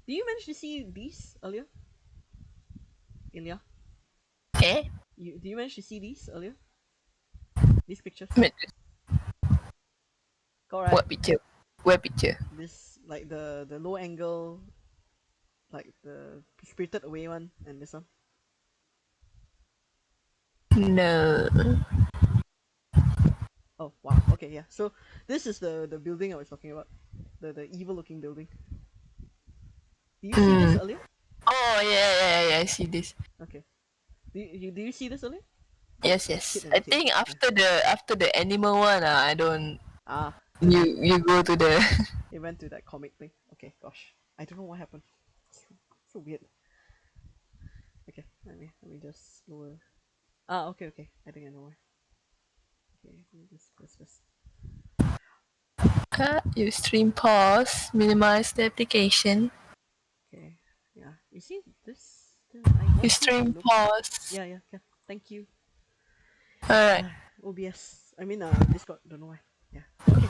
Do you manage to see these earlier, Ilya? Eh? Do you manage to see these earlier? These pictures, Wait, correct? what picture? Where picture? This like the low angle, like the spirited away one, and this one. No. Oh wow, okay, yeah. So this is the building I was talking about, the evil looking building. Do you see this Mm. earlier? Oh yeah. I see this. Okay. Do you see this earlier? Yes. Kid and I the king. think Yeah. after the animal one, I don't. Ah, You go to the. it went to that comic thing. Okay, gosh, I don't know what happened. So weird. Okay, let me just lower. Ah, okay. I think I know why. Okay, let me just press this. You stream pause, minimize the application. Okay, yeah. You see this? I You want you to stream look. pause. Yeah. Thank you. Alright. OBS. I mean, Discord. Don't know why. Yeah. Okay.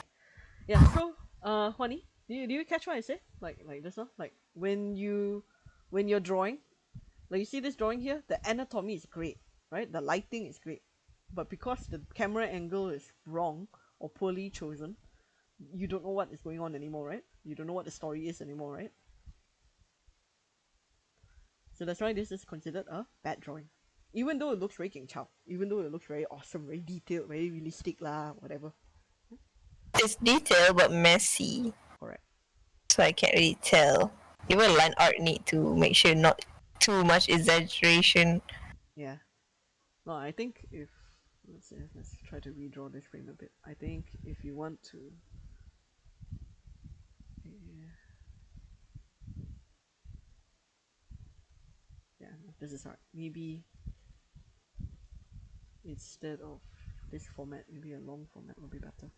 Yeah. So, Huani, do you catch what I say? Like just now, like when you when you're drawing, like you see this drawing here, the anatomy is great, right? The lighting is great, but because the camera angle is wrong or poorly chosen, you don't know what is going on anymore, right? You don't know what the story is anymore, right? So that's why this is considered a bad drawing. Even though it looks very King Chow, even though it looks very awesome, very detailed, very realistic lah, whatever. It's detailed but messy, Correct. so I can't really tell. Even line art need to make sure not too much exaggeration. Yeah. No, I think if let's try to redraw this frame a bit. I think if you want to, yeah, this is hard. Maybe instead of this format, maybe a long format will be better.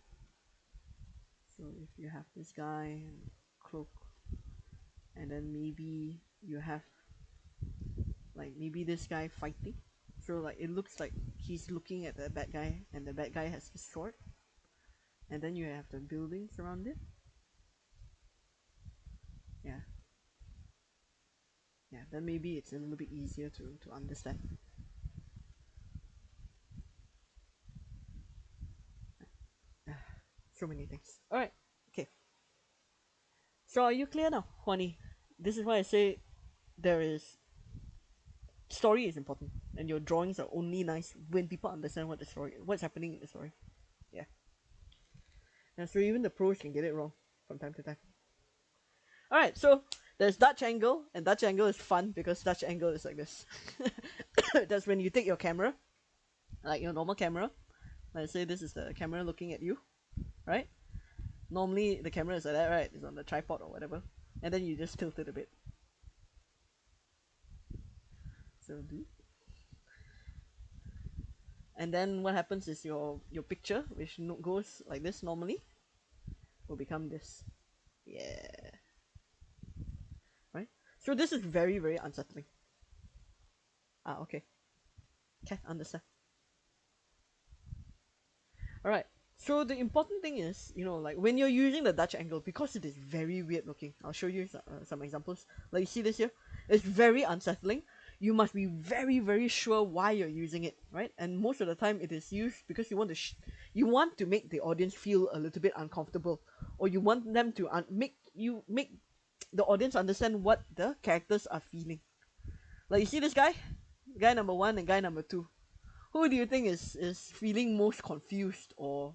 So if you have this guy and cloak, and then maybe you have like maybe this guy fighting. So like it looks like he's looking at the bad guy, and the bad guy has his sword, and then you have the buildings around it. Yeah, yeah. Then maybe it's a little bit easier to understand. So many things. All right. Okay. So are you clear now, Huani? This is why I say there is story is important, and your drawings are only nice when people understand what the story, what's happening in the story. Yeah. And so even the pros can get it wrong from time to time. All right. So there's Dutch angle, and Dutch angle is fun because Dutch angle is like this. That's when you take your camera, like your normal camera. Let's say this is the camera looking at you, right? Normally the camera is like that, right? It's on the tripod or whatever, and then you just tilt it a bit. So do. And then what happens is your picture, which goes like this normally, will become this. Yeah. Right? So this is very, very unsettling. Ah, okay. Okay, understand. Alright. So the important thing is, like when you're using the Dutch angle, because it is very weird looking, I'll show you some examples. Like you see this here? It's very unsettling. You must be very, very sure why you're using it, right? And most of the time it is used because you want to you want to make the audience feel a little bit uncomfortable, or you want them to make the audience understand what the characters are feeling. Like you see this guy number 1 and guy number 2. Who do you think is feeling most confused or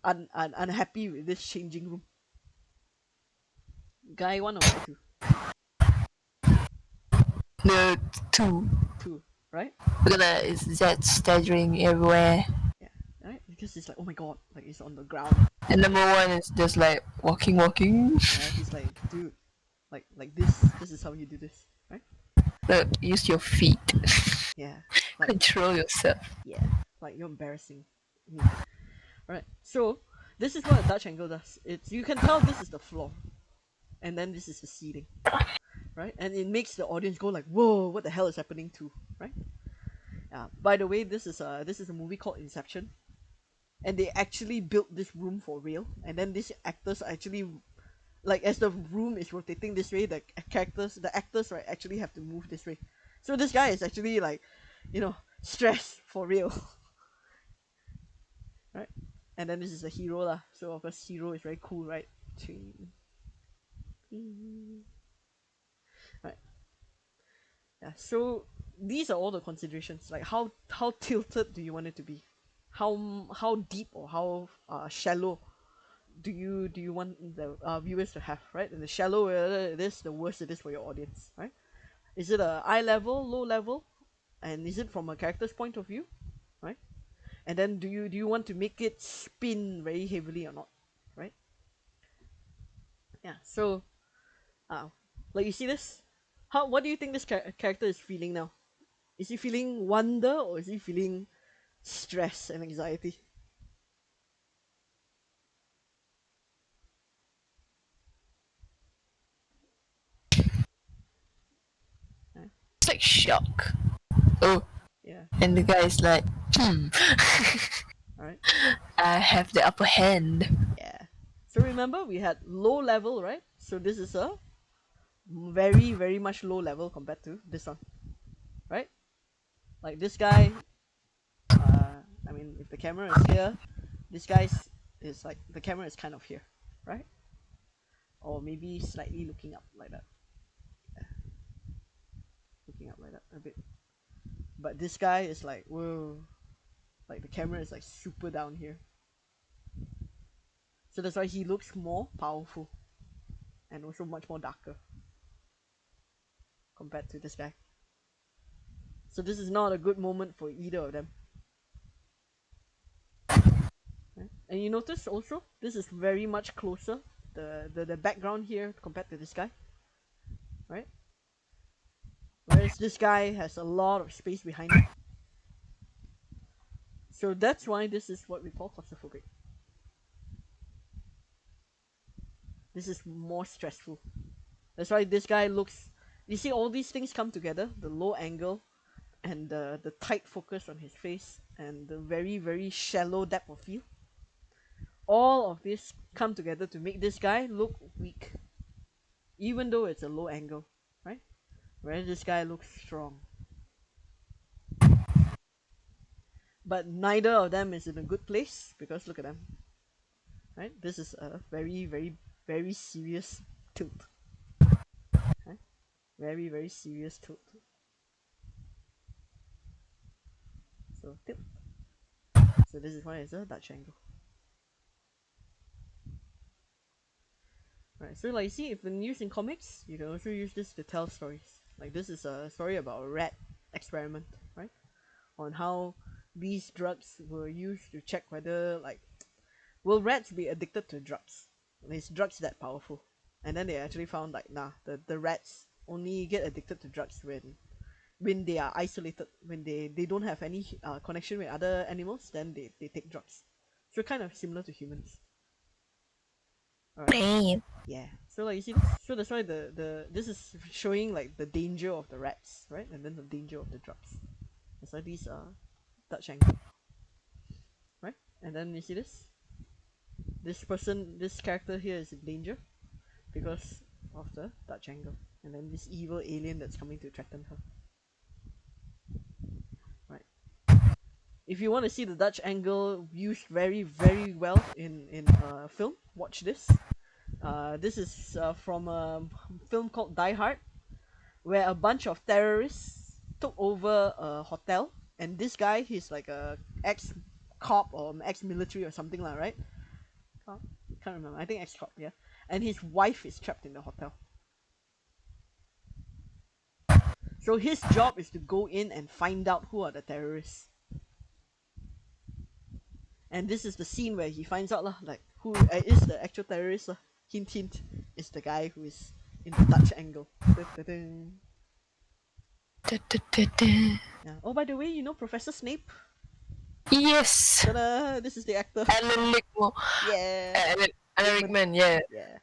unhappy with this changing room? Guy 1 or guy 2? The two. 2, right? Look at that, it's that staggering everywhere. Yeah, right? Because it's like, oh my god, like it's on the ground. And number one is just like walking. Yeah, he's like, dude, like this is how you do this, right? Look, use your feet. Yeah, like Control yourself. yeah, like you're embarrassing me. Right. So this is what a Dutch angle does. It's you can tell this is the floor, and then this is the ceiling, right? And it makes the audience go like, whoa, what the hell is happening to, right? By the way, this is a movie called Inception, and they actually built this room for real. And then these actors actually, like as the room is rotating this way, the actors, right, actually have to move this way. So this guy is actually like, stressed for real, right? And then this is the hero lah. So of course, hero is very cool, right? Right. Yeah. So these are all the considerations. Like how tilted do you want it to be? How deep or how shallow do you want the viewers to have, right? And the shallower it is, the worse it is for your audience, right? Is it a eye level, low level, and is it from a character's point of view, right? And then do you want to make it spin very heavily or not, right? Yeah. So, uh, like you see this, what do you think this character is feeling now? Is he feeling wonder or is he feeling stress and anxiety? Yeah. It's like shock. Oh, Yeah. and the guy is like, All right. I have the upper hand. Yeah. So remember we had low level, right? So this is a very very much low level compared to this one, right? Like this guy, I mean, if the camera is here, this guy's is like the camera is kind of here, right? Or maybe slightly looking up like that, looking up like that a bit. But this guy is like, whoa, like the camera is like super down here. So that's why he looks more powerful and also much more darker compared to this guy. So this is not a good moment for either of them. Right? And you notice also, this is very much closer, the background here compared to this guy, right? Whereas this guy has a lot of space behind him. So that's why this is what we call claustrophobic. This is more stressful. That's why this guy looks, you see all these things come together, the low angle and the tight focus on his face and the very very shallow depth of field. All of this come together to make this guy look weak, even though it's a low angle, right? Whereas this guy looks strong. But neither of them is in a good place because look at them, right? This is a very very very serious tilt, right? Very very serious tilt. So tilt. So this is why it's a Dutch angle. Right, so like you see, if when used in comics, you can also use this to tell stories. Like this is a story about a rat experiment, right? On how these drugs were used to check whether like will rats be addicted to drugs? Is drugs that powerful? And then they actually found like nah, the rats only get addicted to drugs when they are isolated, when they don't have any connection with other animals, then they take drugs. So kind of similar to humans. Alright. Damn. Yeah. So like you see this? So that's why the this is showing like the danger of the rats, right? And then the danger of the drugs. That's why these are Dutch angle. Right? And then you see this? This person, this character here is in danger because of the Dutch angle. And then this evil alien that's coming to threaten her. Right. If you want to see the Dutch angle used very, very well in film, watch this. This is from a film called Die Hard, where a bunch of terrorists took over a hotel, and this guy, he's like a ex-cop or ex-military or something like, right? Can't remember. I think ex-cop, yeah. And his wife is trapped in the hotel. So his job is to go in and find out who are the terrorists. And this is the scene where he finds out lah, like who is the actual terrorist lah. Hint hint, is the guy who is in the Dutch angle. Da-da-da. Yeah. Oh, by the way, you know Professor Snape? Yes. Ta-da! This is the actor. Alan Rickman. Yeah. Alan Rickman, yeah. Yeah.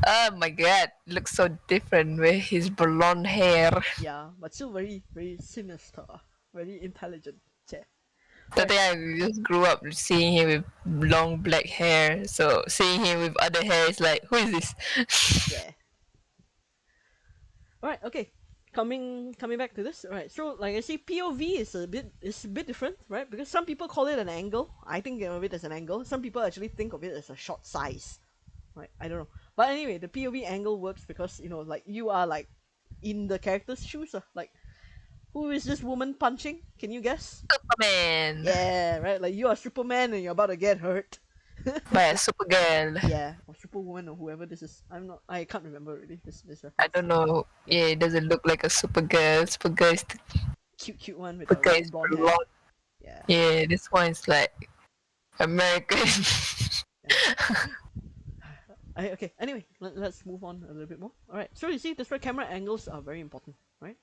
Oh my god, looks so different with his blonde hair. Yeah, but still very, very sinister. Very intelligent. Yeah. I think I just grew up seeing him with long black hair. So seeing him with other hair is like, who is this? Yeah. Alright, okay. Coming back to this. Alright, so like I say, POV is a bit different, right? Because some people call it an angle. I think of it as an angle. Some people actually think of it as a shot size. Right? I don't know. But anyway, the POV angle works because, you know, like you are like in the character's shoes. Like, who is this woman punching? Can you guess? Superman. Yeah, right. Like you are Superman and you're about to get hurt. By a Supergirl. Yeah, or Superwoman or whoever this is. I can't remember really. This reference. I don't know. Yeah, it doesn't look like a Supergirl. Supergirl is the Cute one with Supergirl the is blonde hair. blonde. Yeah. Yeah, this one's like American. Okay. Anyway, let's move on a little bit more. All right. So you see, that's why camera angles are very important, right?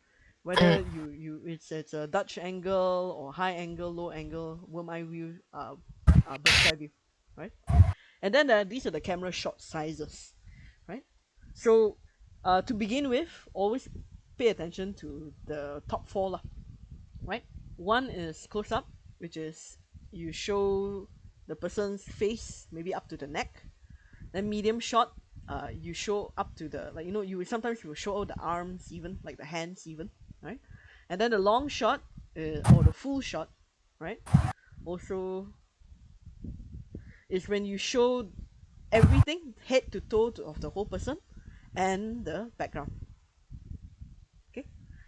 Whether it's a Dutch angle or high angle, low angle, worm eye view, bird's eye view, right? And then these are the camera shot sizes, right? So to begin with, always pay attention to the top four lah, right? One is close up, which is you show the person's face maybe up to the neck. Then medium shot you show up to the, like, you sometimes you will show all the arms, even like the hands even, right? And then the long shot, or the full shot, right, also is when you show everything head to toe of the whole person and the background. Okay,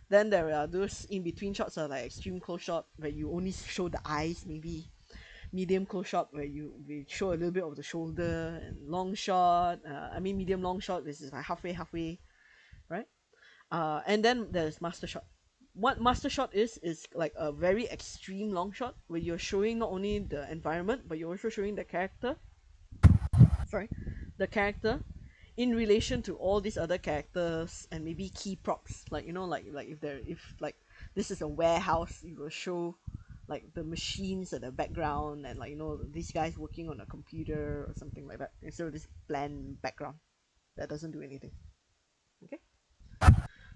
then there are those in between shots are like extreme close shot where you only show the eyes, maybe medium close shot where we show a little bit of the shoulder, and long shot, medium long shot, this is like halfway, right? And then there's master shot. What master shot is like a very extreme long shot where you're showing not only the environment but you're also showing the character, sorry, the character in relation to all these other characters and maybe key props, like, like if like this is a warehouse, you will show like the machines at the background, and like, these guys working on a computer or something like that, instead of this bland background that doesn't do anything. Okay,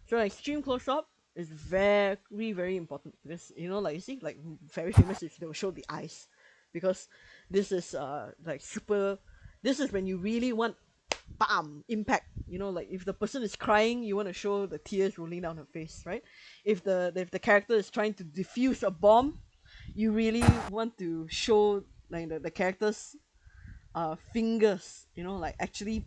so extreme close up is very, very important because, like, you see, like, very famous is they will show the eyes, because this is like super, this is when you really want bam impact, like if the person is crying, you want to show the tears rolling down her face, right? If the character is trying to defuse a bomb, you really want to show like the character's fingers, like actually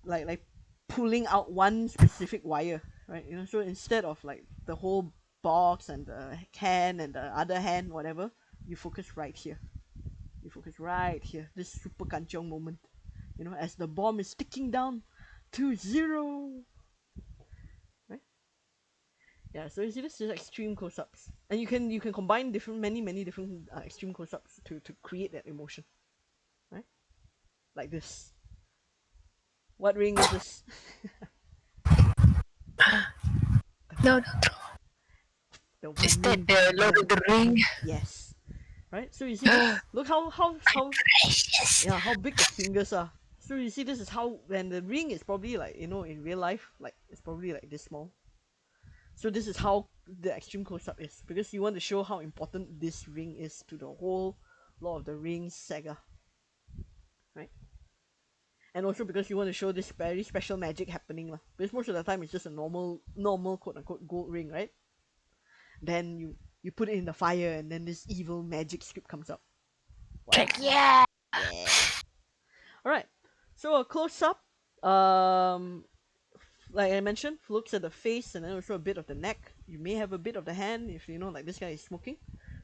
like pulling out one specific wire, right? So instead of like the whole box and the hand and the other hand, whatever, you focus right here. You focus right here, this super kanchong moment, as the bomb is ticking down to 0, right? Yeah, so you see, this is extreme close-ups, and you can combine many different extreme close-ups to create that emotion, right? Like this. What ring is this? No, no. The Is one that ring. the Lord of the Ring? Yes. Right. So you see this. Look how yeah, how big the fingers are. So you see, this is how, when the ring is probably like, in real life, like it's probably like this small. So this is how the extreme close-up is, because you want to show how important this ring is to the whole Lord of the Rings saga, right? And also because you want to show this very special magic happening lah. Because most of the time it's just a normal quote unquote gold ring, right? Then you put it in the fire, and then this evil magic script comes out. Wow. Like, yeah. Yeah. All right. So a close-up, um, like I mentioned, looks at the face and then also a bit of the neck. You may have a bit of the hand if like this guy is smoking,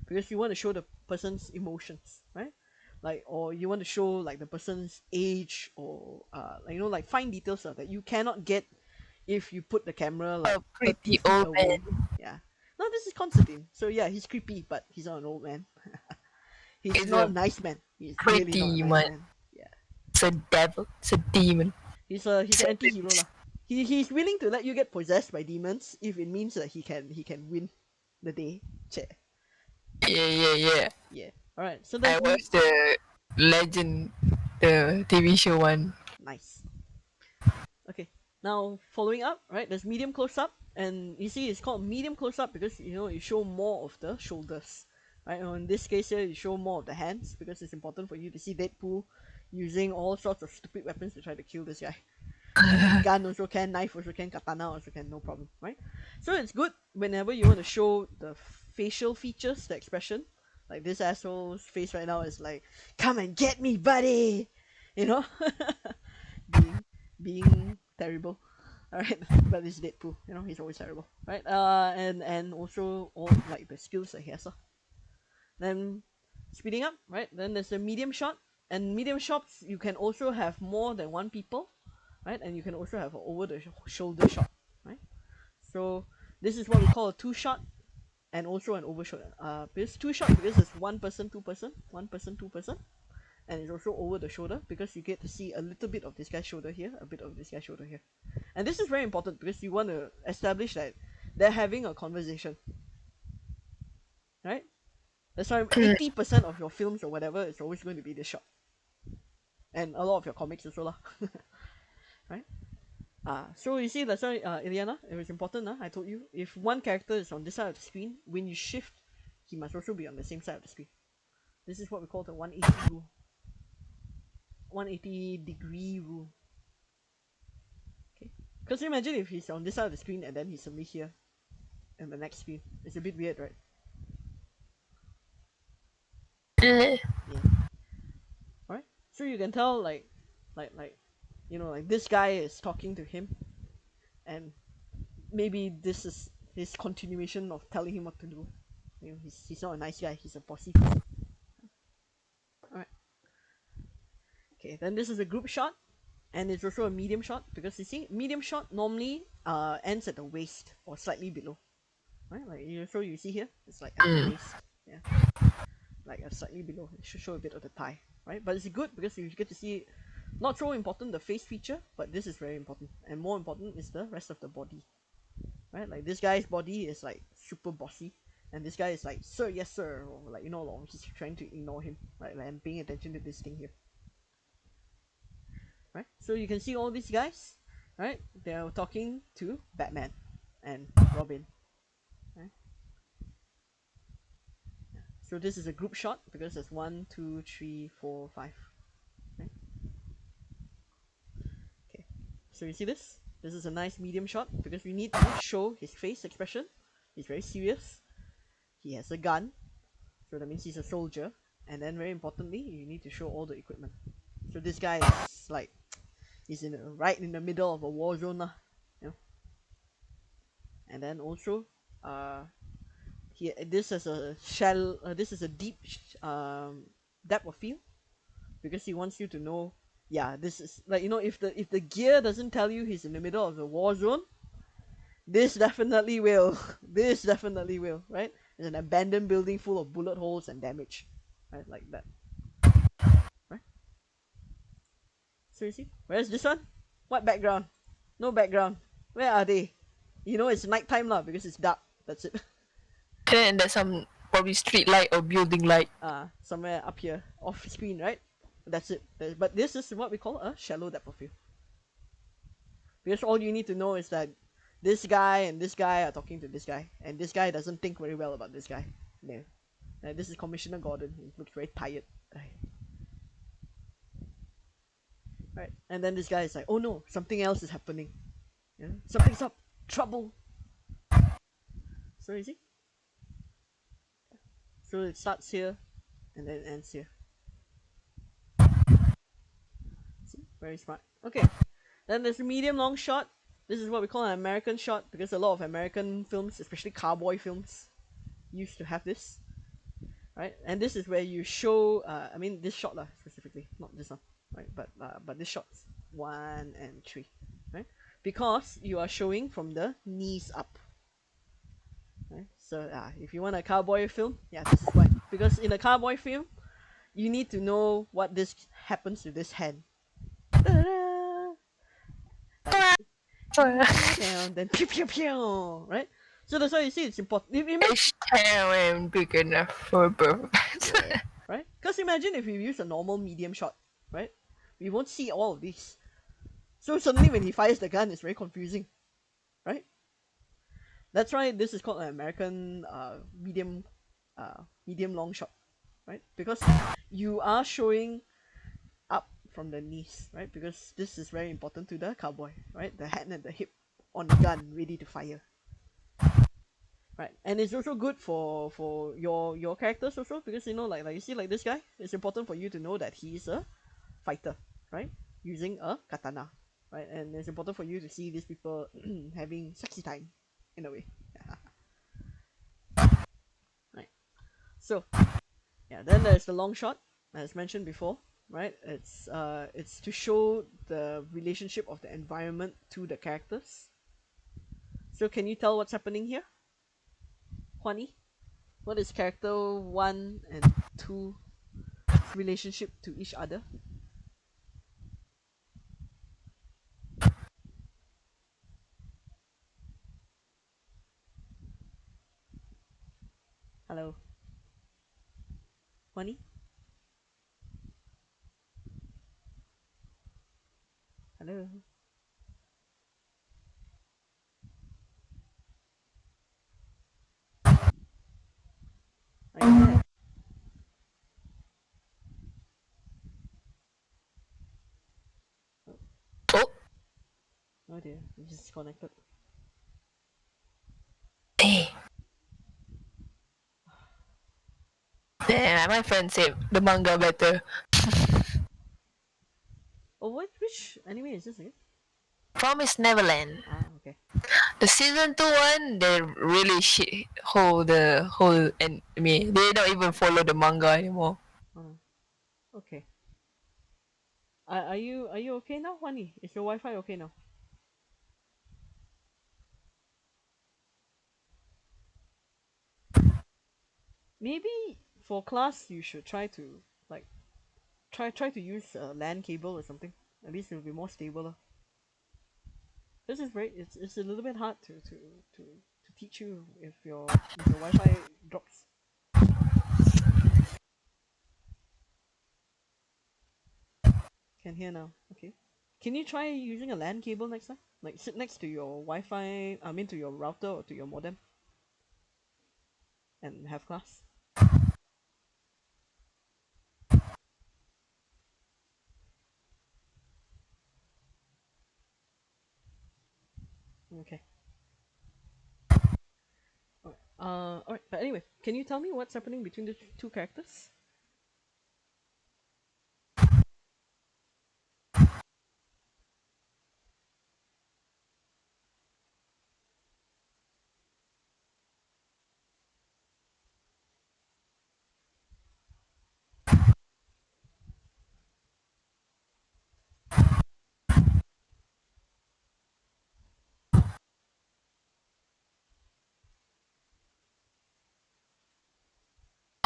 because you want to show the person's emotions, right? Like, or you want to show like the person's age, or like, like fine details that you cannot get if you put the camera like A 30 pretty feet old away. man. Yeah. No, this is Constantine. So yeah, he's creepy, but he's not an old man. He's It's not a a nice man. He's really not a pretty nice man. man. Yeah. It's a devil. It's a demon. He's an anti-hero lah. He's willing to let you get possessed by demons if it means that he can win the day. Che. Yeah. Yeah. All right. So I that's watched the Legend, the TV show one. nice. Okay. Now following up, right? There's medium close up, and you see it's called medium close up because you show more of the shoulders, right? And in this case here, you show more of the hands because it's important for you to see Deadpool using all sorts of stupid weapons to try to kill this guy. Gun also can, knife also can, katana also can, no problem, right? So it's good whenever you want to show the facial features, the expression. Like this asshole's face right now is like, "Come and get me, buddy," you know, being terrible. All right, but it's Deadpool, he's always terrible, right? And also all like the skills that he has. Then speeding up, right? Then there's a medium shot, and medium shots you can also have more than one people, right? And you can also have an over the shoulder shot, right? So this is what we call a two shot, and also an over shot. Because two shot because it's one person, two person, one person, two person, and it's also over the shoulder because you get to see a little bit of this guy's shoulder here, a bit of this guy's shoulder here, and this is very important because you want to establish that they're having a conversation, right? That's why 80% of your films or whatever is always going to be this shot, and a lot of your comics also lah. Right? So you see, that's why, Ileana, it was important. I told you, if one character is on this side of the screen, when you shift, he must also be on the same side of the screen. This is what we call the 180 rule. 180 degree rule. Because imagine if he's on this side of the screen and then he's suddenly here in the next screen. It's a bit weird, right? Yeah. Alright. So you can tell like like this guy is talking to him, and maybe this is his continuation of telling him what to do. You know, he's not a nice guy. He's a bossy person. All right. Okay. Then this is a group shot, and it's also a medium shot because you see, medium shot normally ends at the waist or slightly below. Right. Like you see here, it's like at the waist. Yeah. Like slightly below. It should show a bit of the thigh. Right. But it's good because you get to see. Not so important the face feature, but this is very important, and more important is the rest of the body. Right, like this guy's body is like super bossy, and this guy is like, sir, yes sir, or like, you know, like, he's trying to ignore him, right? Like, I'm paying attention to this thing here. Right, so you can see all these guys, right? They're talking to Batman and Robin. Right, so this is a group shot because there's 1, 2, 3, 4, 5. Right, okay, so you see this is a nice medium shot because we need to show his face expression. He's very serious, he has a gun, so that means he's a soldier. And then very importantly, you need to show all the equipment. So this guy is like, he's right in the middle of a war zone, you know. And then also, this is a shallow, this is a deep depth of field because he wants you to know. Yeah, this is like, you know, if the gear doesn't tell you he's in the middle of the war zone, this definitely will. This definitely will, right? It's an abandoned building full of bullet holes and damage, right? Like that, right? So you see, where's this one? What background? No background. Where are they? You know, it's nighttime lah because it's dark. That's it. And there's some probably street light or building light. Somewhere up here, off screen, right? That's it. But this is what we call a shallow depth of field. Because all you need to know is that this guy and this guy are talking to this guy, and this guy doesn't think very well about this guy. No. This is Commissioner Gordon. He looks very tired. Right. And then this guy is like, oh no, something else is happening. Yeah? Something's up. Trouble. So you see? So it starts here and then ends here. See? Very smart. Okay. Then there's a medium long shot. This is what we call an American shot because a lot of American films, especially cowboy films, used to have this. Right? And this is where you show, I mean this shot specifically, not this one. Right? But this shot's 1 and 3. Right? Because you are showing from the knees up. Right? So if you want a cowboy film, yeah, this is why. Because in a cowboy film, you need to know what this happens to this hand. Then pew pew pew, right? So that's why you see it's important. H-town big enough for both. Yeah, right? Because imagine if you use a normal medium shot, right? We won't see all of these. So suddenly when he fires the gun, it's very confusing, right? That's why this is called an American medium long shot, right? Because you are showing up from the knees, right? Because this is very important to the cowboy, right? The hand and the hip on the gun, ready to fire. Right, and it's also good for your characters also because you know like you see like this guy, it's important for you to know that he's a fighter, right? Using a katana, right? And it's important for you to see these people having sexy time, in a way. Right. So, yeah. Then there's the long shot, as mentioned before, right? It's to show the relationship of the environment to the characters. So, can you tell what's happening here, Huani? What is character 1 and 2 relationship to each other? Hello, Huani? Hello? Are you there? Oh, Oh dear, it's disconnected. Eh. Yeah, my friend said the manga better. Oh, which anime is this again? Promise Neverland. Ah, okay. The season 2 one, they really shit whole anime. They don't even follow the manga anymore. Okay. Are you okay now, honey? Is your Wi-Fi okay now? Maybe for class you should try to like try to use a LAN cable or something. At least it'll be more stable. This is very it's a little bit hard to teach you if your Wi-Fi drops. Can hear now. Okay. Can you try using a LAN cable next time? Like sit next to your Wi-Fi, I mean to your router or to your modem, and have class. Okay. Alright. Alright. But anyway, can you tell me what's happening between the two characters?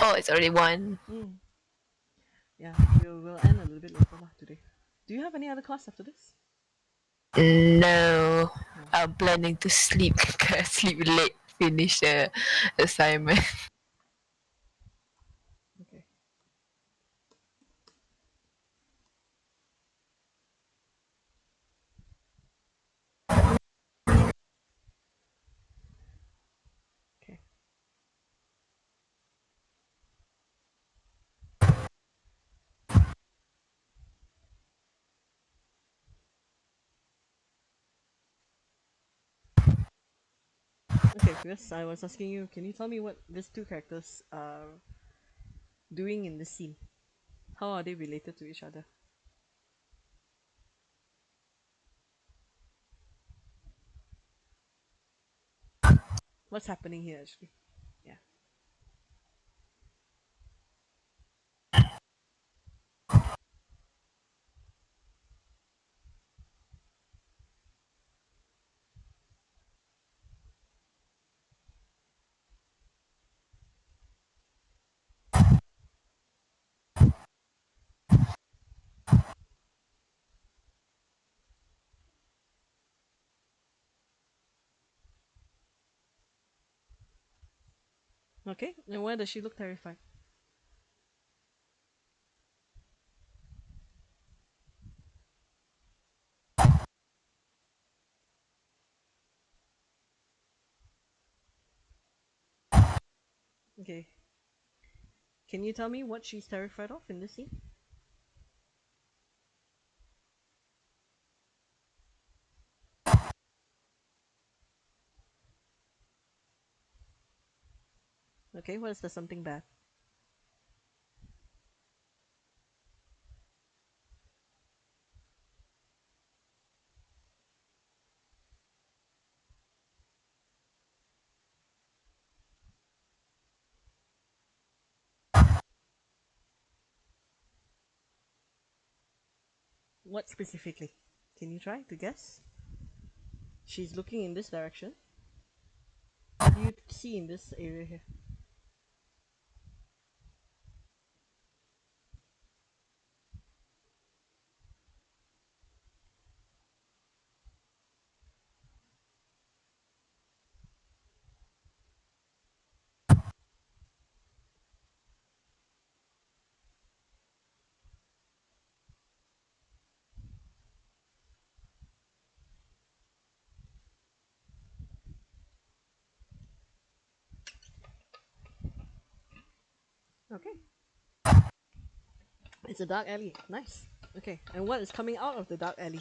Oh, it's already one. Hmm. Yeah, we'll end a little bit later lah today. Do you have any other class after this? No, No. I'm planning to sleep. Sleep late. Finish the assignment. Okay. Okay. Okay, because I was asking you, can you tell me what these two characters are doing in this scene? How are they related to each other? What's happening here actually? Yeah. Okay, and why does she look terrified? Okay. Can you tell me what she's terrified of in this scene? Okay, what is the something bad? What specifically? Can you try to guess? She's looking in this direction. What do you see in this area here? Okay. It's a dark alley. Nice. Okay, and what is coming out of the dark alley?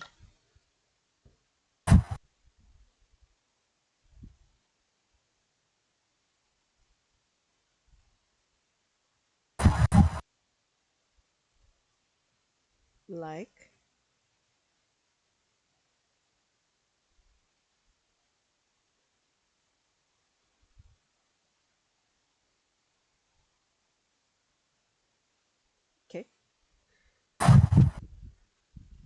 Like, okay.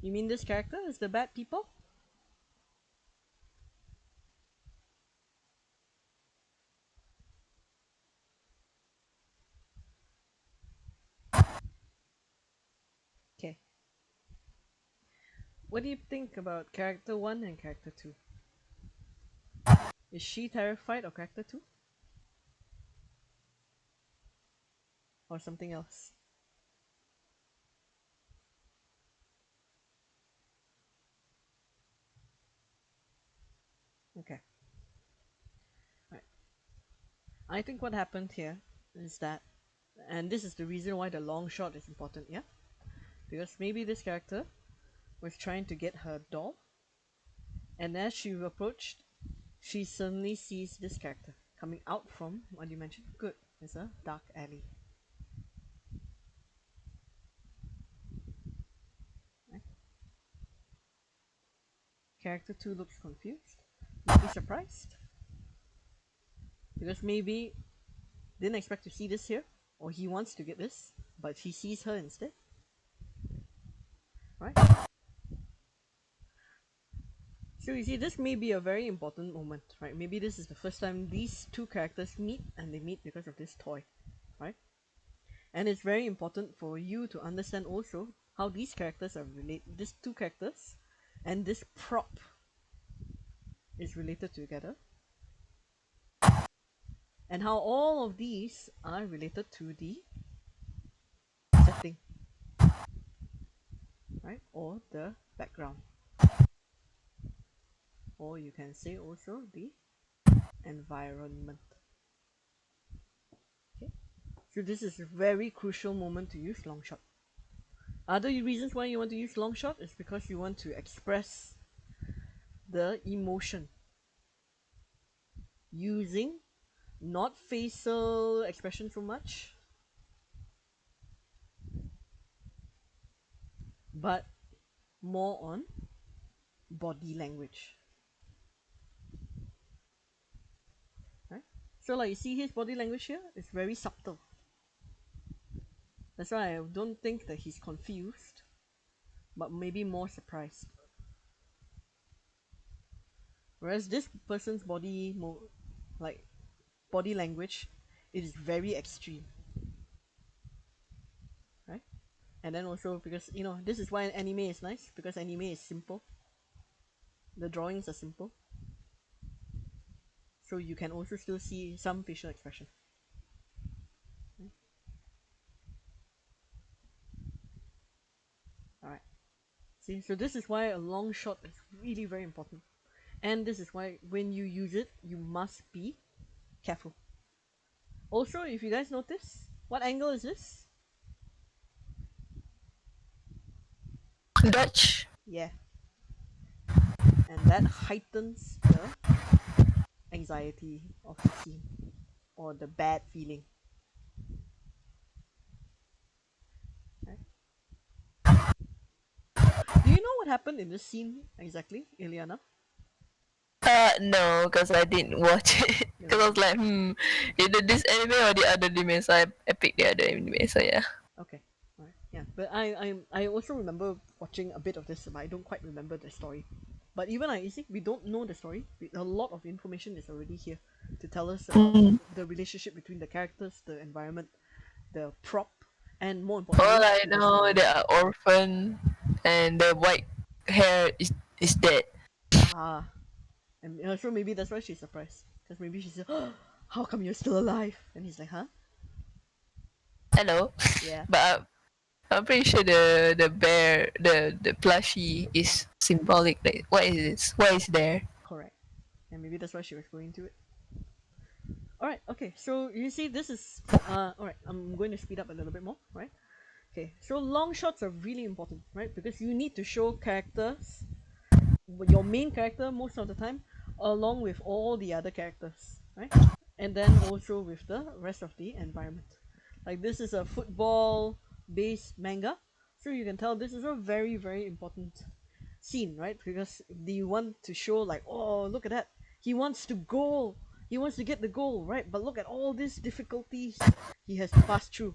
You mean this character is the bad people? Okay. What do you think about character 1 and character 2? Is she terrified of character 2? Or something else? Okay. Right. I think what happened here is that, and this is the reason why the long shot is important, yeah? Because maybe this character was trying to get her doll, and as she approached, she suddenly sees this character coming out from, what do you mention? Good, it's a dark alley. Right? Character 2 looks confused, maybe surprised, because maybe didn't expect to see this here, or he wants to get this, but he sees her instead. Right? So you see, this may be a very important moment, right? Maybe this is the first time these two characters meet, and they meet because of this toy, right? And it's very important for you to understand also how these characters are related. These two characters and this prop is related together, and how all of these are related to the setting, right? Or the background, or you can say also the environment. Okay, so this is a very crucial moment to use long shot. Other reasons why you want to use long shot is because you want to express the emotion using not facial expression so much, but more on body language. Right? So like you see his body language here, it's very subtle. That's why I don't think that he's confused, but maybe more surprised. Whereas this person's like body language, it is very extreme, right? And then also because this is why anime is nice, because anime is simple. The drawings are simple, so you can also still see some facial expression. All right. See, so this is why a long shot is really very important, and this is why when you use it, you must be careful. Also, if you guys notice, what angle is this? Dutch. Yeah, and that heightens the anxiety of the scene or the bad feeling. Right? Do you know what happened in this scene exactly, Ileana? No, because I didn't watch it. Because I was like, either this anime or the other anime. So I picked the other anime. So yeah. Okay. Alright. Yeah. But I also remember watching a bit of this, but I don't quite remember the story. But even you see, we don't know the story. A lot of information is already here to tell us about the relationship between the characters, the environment, the prop, and more All importantly, I the know, story. they are orphan, and the white hair is dead. Ah, and so maybe that's why she's surprised. Because maybe she's like, oh, how come you're still alive? And he's like, huh? Hello, Yeah, but I'm pretty sure the bear, the plushie is symbolic. Like, what is this? What is there? correct. And maybe that's why she was going to it. Alright, okay, so you see this is alright, I'm going to speed up a little bit more, right? Okay, so long shots are really important, right? Because you need to show characters, your main character most of the time, along with all the other characters, right? And then also with the rest of the environment. Like this is a football based manga, So you can tell this is a very, very important scene, right? Because they want to show like, oh, look at that. He wants to go. He wants to get the goal, right? But look at all these difficulties he has to pass through.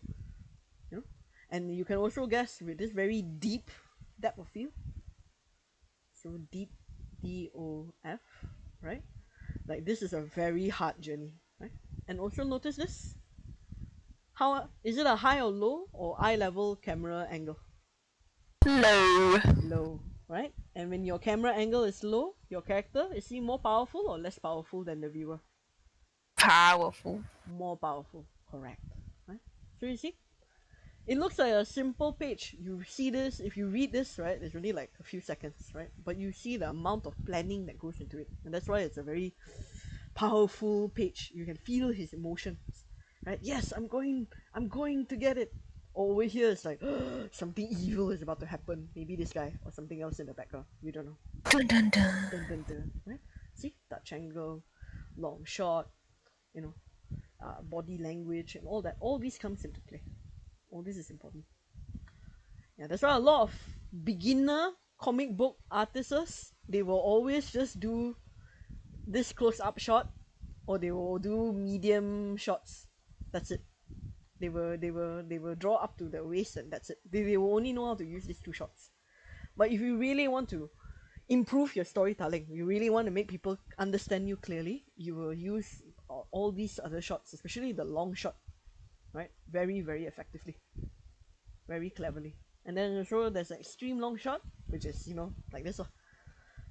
You know? And you can also guess with this very deep depth of field. So deep, DOF, right? Like this is a very hard journey, right? And also notice this. How is it a high or low or eye level camera angle? Low. Low, right? And when your camera angle is low, your character is he more powerful or less powerful than the viewer? Powerful. More powerful, correct. Right? So you see, it looks like a simple page. You see this, if you read this, right, it's only like a few seconds, right? But you see the amount of planning that goes into it. And that's why it's a very powerful page. You can feel his emotions, right? Yes, I'm going to get it. Or over here, it's like something evil is about to happen. Maybe this guy or something else in the background. You don't know. Dun dun dun. Dun, dun, dun, right? See, touch angle, long shot, you know, body language, and all that. All this comes into play. All this is important. Yeah, that's why a lot of beginner comic book artists, they will always just do this close-up shot, or they will do medium shots. That's it. They will draw up to the waist, and that's it. They will only know how to use these two shots. But if you really want to improve your storytelling, you really want to make people understand you clearly, you will use all these other shots, especially the long shot, right? Very, very effectively, very cleverly. And then also there's an extreme long shot, which is, you know, like this.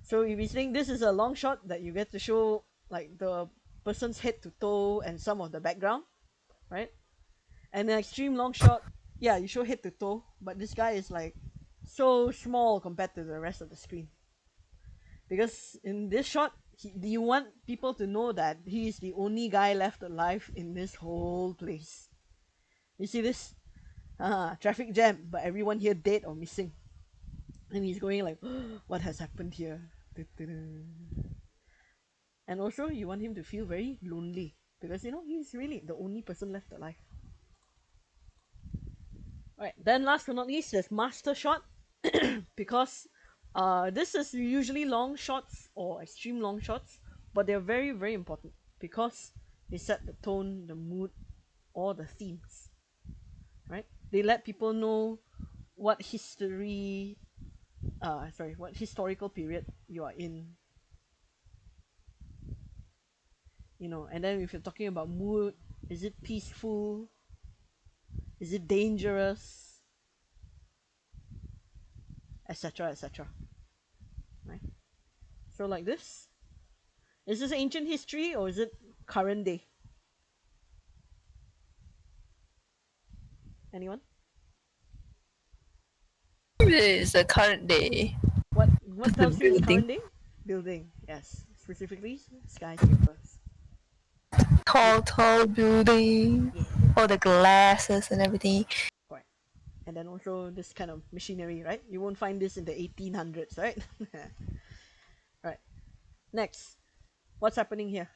So if you think this is a long shot that you get to show like the person's head to toe and some of the background, right? And an extreme long shot, yeah, you show head to toe, but this guy is like so small compared to the rest of the screen. Because in this shot, you want people to know that he is the only guy left alive in this whole place. You see this? Traffic jam, but everyone here dead or missing. And he's going like, what has happened here? And also, you want him to feel very lonely because you know he's really the only person left alive. Alright, then last but not least, there's master shot because this is usually long shots or extreme long shots, but they're very, very important because they set the tone, the mood, or the themes. Right? They let people know what what historical period you are in. You know, and then if you're talking about mood, is it peaceful? Is it dangerous? Etc. etc. Right? So like this. Is this ancient history or is it current day? Anyone? It's the current day. What The tells you it's building. current day? Building, yes. Specifically skyscrapers. Tall building. Yeah. All the glasses and everything. Correct. And then also this kind of machinery, right? You won't find this in the 1800s, right? Right. Next. What's happening here?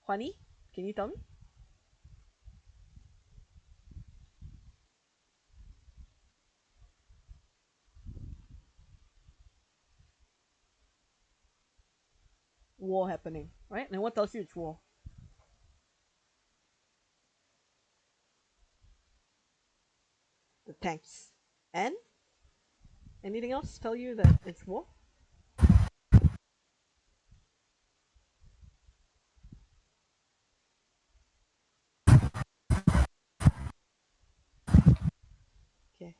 Juani, can you tell me? War happening, right? And what tells you it's war? The tanks. And anything else tell you that it's war? Okay.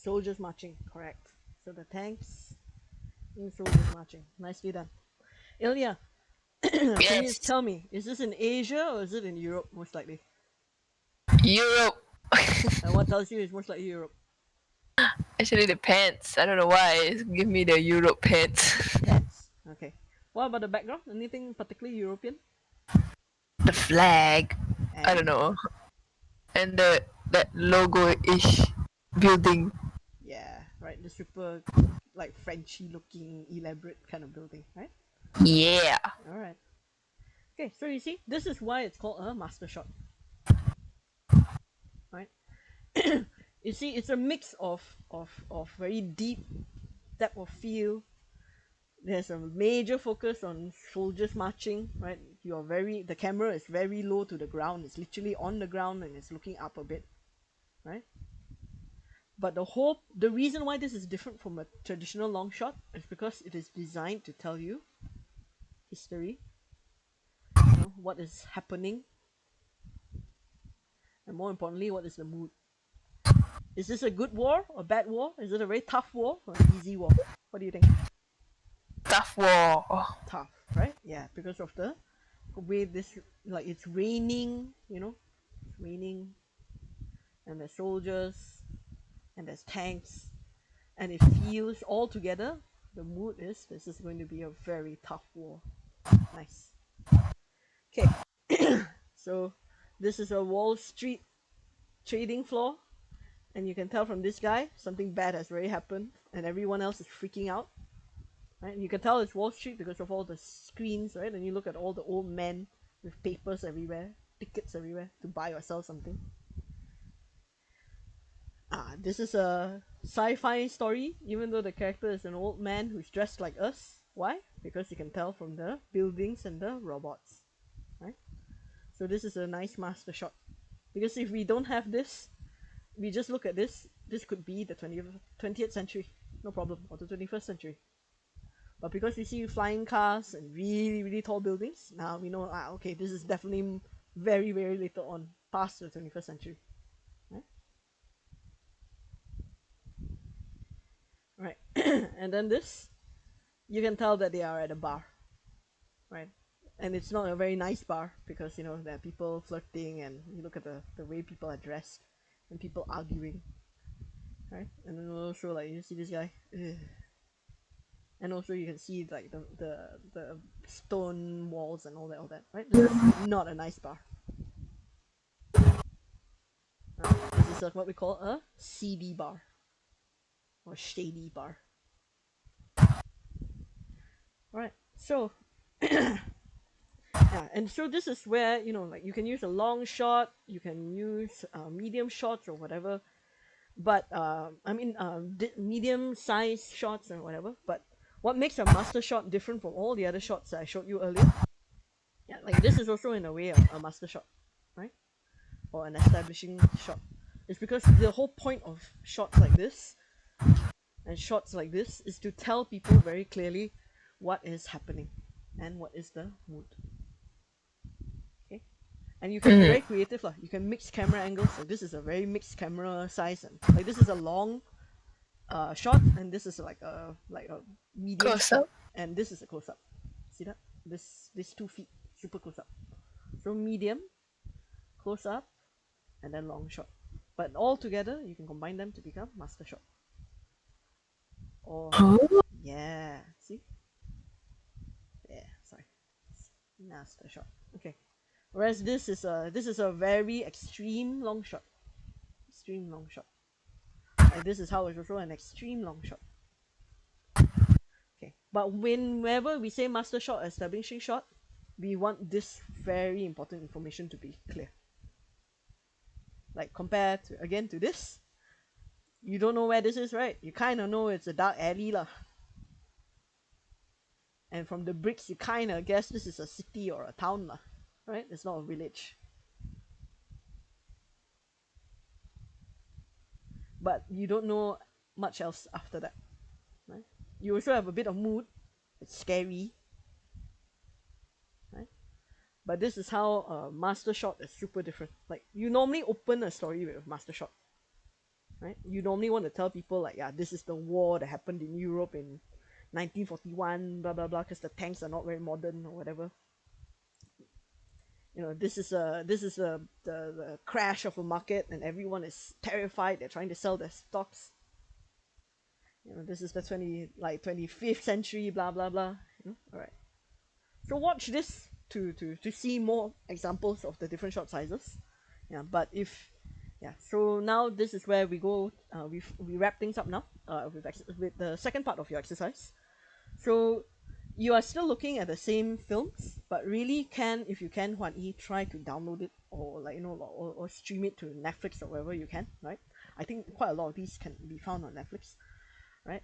Soldiers marching, correct. So the tanks and soldiers marching. Nicely done. Ilya, can you Yes. tell me, is this in Asia or is it in Europe most likely? Europe. And what tells you it's most likely Europe? Actually, the pants. I don't know why. It's give me the Europe pants. Pants. Okay. What about the background? Anything particularly European? The flag. I And don't know. And that logo-ish building. yeah, right. The super like Frenchy looking, elaborate kind of building, right? Yeah. All right. Okay, so you see, this is why it's called a master shot, right? You see, it's a mix of very deep depth of field. There's a major focus on soldiers marching, right? The camera is very low to the ground. It's literally on the ground and it's looking up a bit, right? But the reason why this is different from a traditional long shot is because it is designed to tell you history, what is happening, and more importantly, what is the mood. Is this a good war or bad war? Is it a very tough war or an easy war? What do you think? Tough war. Tough, right? Yeah, because of the way this, like, it's raining, it's raining, and there's soldiers, and there's tanks, and it feels all together. The mood is this is going to be a very tough war. Nice. Okay, so this is a Wall Street trading floor, and you can tell from this guy something bad has already happened, and everyone else is freaking out. Right? And you can tell it's Wall Street because of all the screens, right? And you look at all the old men with papers everywhere, tickets everywhere to buy or sell something. This is a sci-fi story, even though the character is an old man who's dressed like us. Why? Because you can tell from the buildings and the robots, right? So this is a nice master shot. Because if we don't have this, we just look at this, this could be the 20th century, no problem, or the 21st century. But because we see flying cars and really, really tall buildings, now we know, okay, this is definitely very, very later on, past the 21st century. Right? Right. And then this, you can tell that they are at a bar. Right? And it's not a very nice bar because, there are people flirting and you look at the way people are dressed and people arguing. Right? And then also, like, you see this guy. Ugh. And also you can see like the stone walls and all that, right? This is not a nice bar. Right? This is what we call a seedy bar or shady bar. Right. So yeah, and so this is where like you can use a long shot, you can use medium shots or whatever, but medium size shots and whatever. But what makes a master shot different from all the other shots that I showed you earlier? Yeah, like this is also in a way a master shot, right? Or an establishing shot. It's because the whole point of shots like this and shots like this is to tell people very clearly what is happening and what is the mood. Okay, and you can be very creative lah. You can mix camera angles. Like this is a very mixed camera size, and like this is a long shot, and this is like a medium Close shot, up. and this is a close up. See that? This 2 feet super close up. So medium, close up, and then long shot. But all together, you can combine them to become master shot. Or yeah, see? Yeah, sorry. Master shot. Okay. Whereas this is a very extreme long shot. Extreme long shot. And this is how it's also an extreme long shot. Okay. But whenever we say master shot, establishing shot, we want this very important information to be clear. Like compared to, again, to this, you don't know where this is, right? You kind of know it's a dark alley lah. And from the bricks, you kind of guess this is a city or a town lah, right? It's not a village. But you don't know much else after that, right? You also have a bit of mood. It's scary, right? But this is how master shot is super different. Like you normally open a story with master shot, right? You normally want to tell people like, yeah, this is the war that happened in Europe in 1941, blah blah blah, because the tanks are not very modern or whatever. This is the crash of a market and everyone is terrified. They're trying to sell their stocks. This is the 25th century, blah blah blah. All right. So watch this to see more examples of the different shot sizes. Yeah, but if Yeah. So now this is where we go. We wrap things up now. With the second part of your exercise. So you are still looking at the same films, but really can, if you can, Huan Yi, try to download it or like or stream it to Netflix or wherever you can, right? I think quite a lot of these can be found on Netflix, right?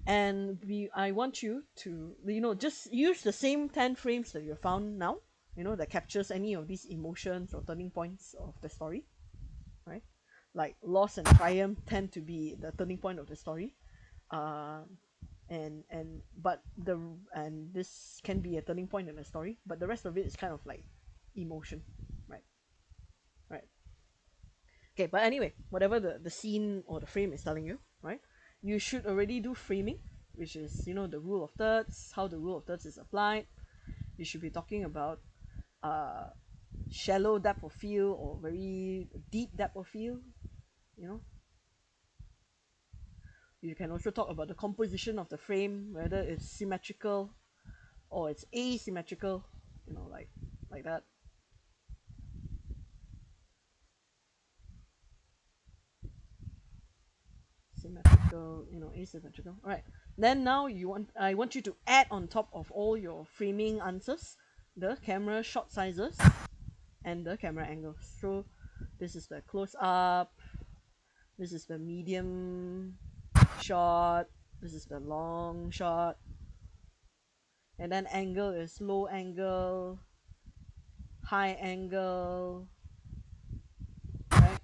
And I want you to just use the same 10 frames that you found now, that captures any of these emotions or turning points of the story, right? Like loss and triumph tend to be the turning point of the story. uh, and but the and this can be a turning point in the story, but the rest of it is kind of like emotion, right? Right. Okay, but anyway, whatever the scene or the frame is telling you, right, you should already do framing, which is the rule of thirds, how the rule of thirds is applied. You should be talking about uh shallow depth of field or very deep depth of field. you know you can also talk about the composition of the frame, whether it's symmetrical or it's asymmetrical, like that. Symmetrical, asymmetrical. All right. Then now I want you to add on top of all your framing answers the camera shot sizes and the camera angles. So this is the close up, this is the medium shot, this is the long shot, and then angle is low angle, high angle, right?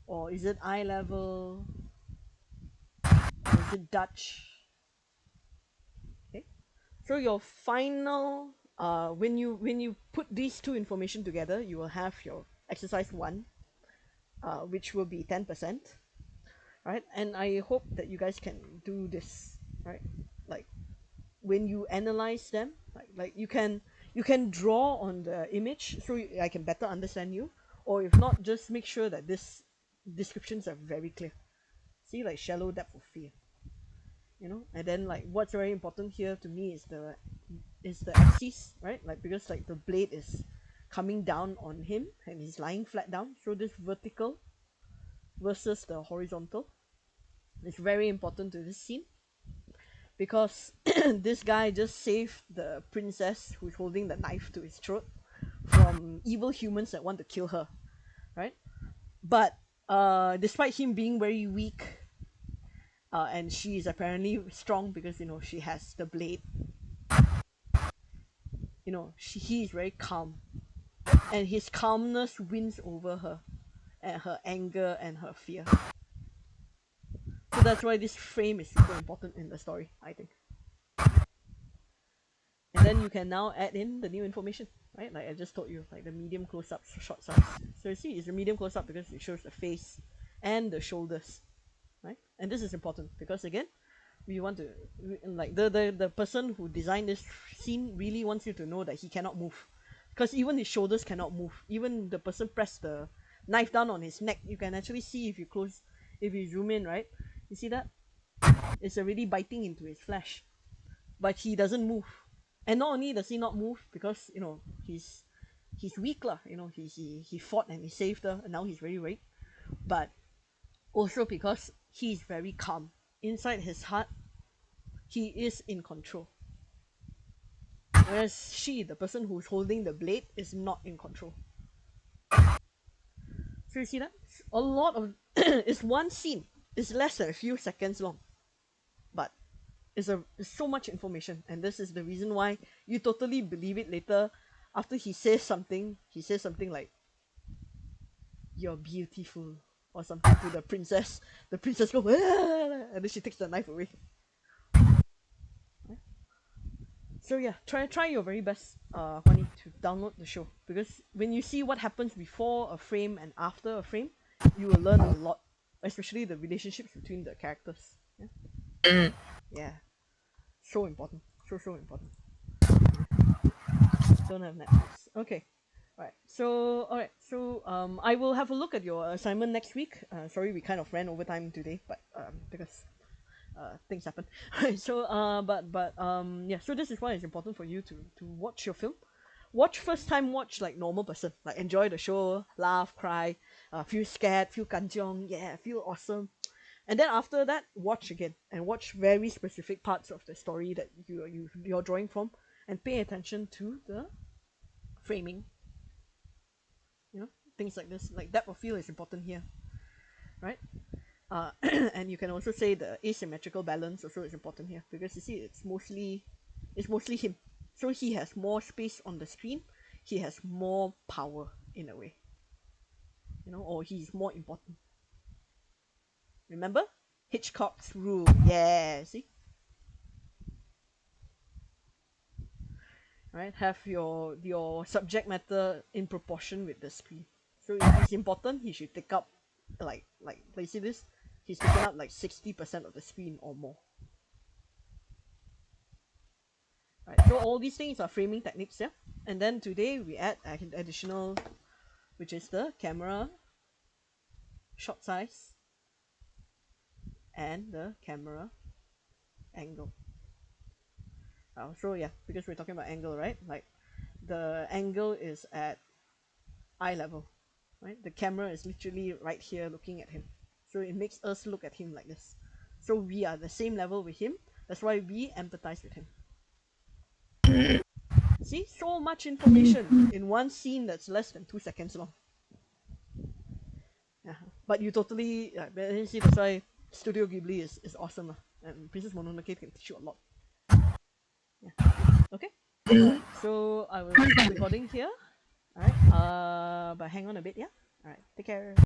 Or is it eye level? Or is it Dutch? Okay. So your final, when you put these two information together, you will have your exercise one, which will be 10%, right? And I hope that you guys can do this, right? Like when you analyze them, like you can draw on the image so I can better understand you, or if not, just make sure that this descriptions are very clear. See, like shallow depth of fear, and then like what's very important here to me is the axis, right? Like because like the blade is coming down on him and he's lying flat down, so this vertical versus the horizontal is very important to this scene, because this guy just saved the princess who's holding the knife to his throat from evil humans that want to kill her, right? But despite him being very weak, and she is apparently strong because she has the blade, he is very calm, and his calmness wins over her and her anger and her fear. So that's why this frame is super important in the story, I think. And then you can now add in the new information, right? Like I just told you, like the medium close-up shot size. So you see, it's a medium close-up because it shows the face and the shoulders, right? And this is important because again, we want to like the person who designed this scene really wants you to know that he cannot move, because even his shoulders cannot move. Even the person press the knife down on his neck, you can actually see if you zoom in, right? You see that it's already biting into his flesh, but he doesn't move. And not only does he not move because he's weak lah, he fought and he saved her and now he's very weak, but also because he's very calm inside his heart. He is in control, whereas the person who's holding the blade, is not in control. So you see that a lot of it's one scene. It's less than a few seconds long, but it's so much information, and this is the reason why you totally believe it later. After he says something like "You're beautiful" or something to the princess. The princess goes, "Ah!" and then she takes the knife away. So yeah, try your very best, Honey, to download the show, because when you see what happens before a frame and after a frame, you will learn a lot, especially the relationships between the characters. Yeah, yeah, so important, so important. Don't have Netflix. Okay, all right. So I will have a look at your assignment next week. Sorry, we kind of ran over time today, but because things happen. Right. So yeah. So this is why it's important for you to watch your film, watch first time watch like normal person, like enjoy the show, laugh, cry, feel scared, feel kanjiong, yeah, feel awesome. And then after that, watch again and watch very specific parts of the story that you're drawing from, and pay attention to the framing. You know, things like this, like depth of field is important here, right? And you can also say the asymmetrical balance also is important here, because you see it's mostly him, so he has more space on the screen, he has more power in a way, or he's more important. Remember Hitchcock's rule? Yeah, see, right? Have your subject matter in proportion with the screen. So if he's important, he should take up like you see this, he's taken up like 60% of the screen or more. Right, so all these things are framing techniques, yeah. And then today we add an additional, which is the camera shot size and the camera angle. So yeah, because we're talking about angle, right? Like the angle is at eye level, right? The camera is literally right here looking at him. So it makes us look at him like this. So we are the same level with him. That's why we empathize with him. See, so much information in one scene that's less than 2 seconds long. Yeah, but you totally, you see, that's why Studio Ghibli is awesome, and Princess Mononoke can teach you a lot. Yeah. Okay. Alright, so I will stop recording here. Alright. But hang on a bit, yeah. Alright. Take care.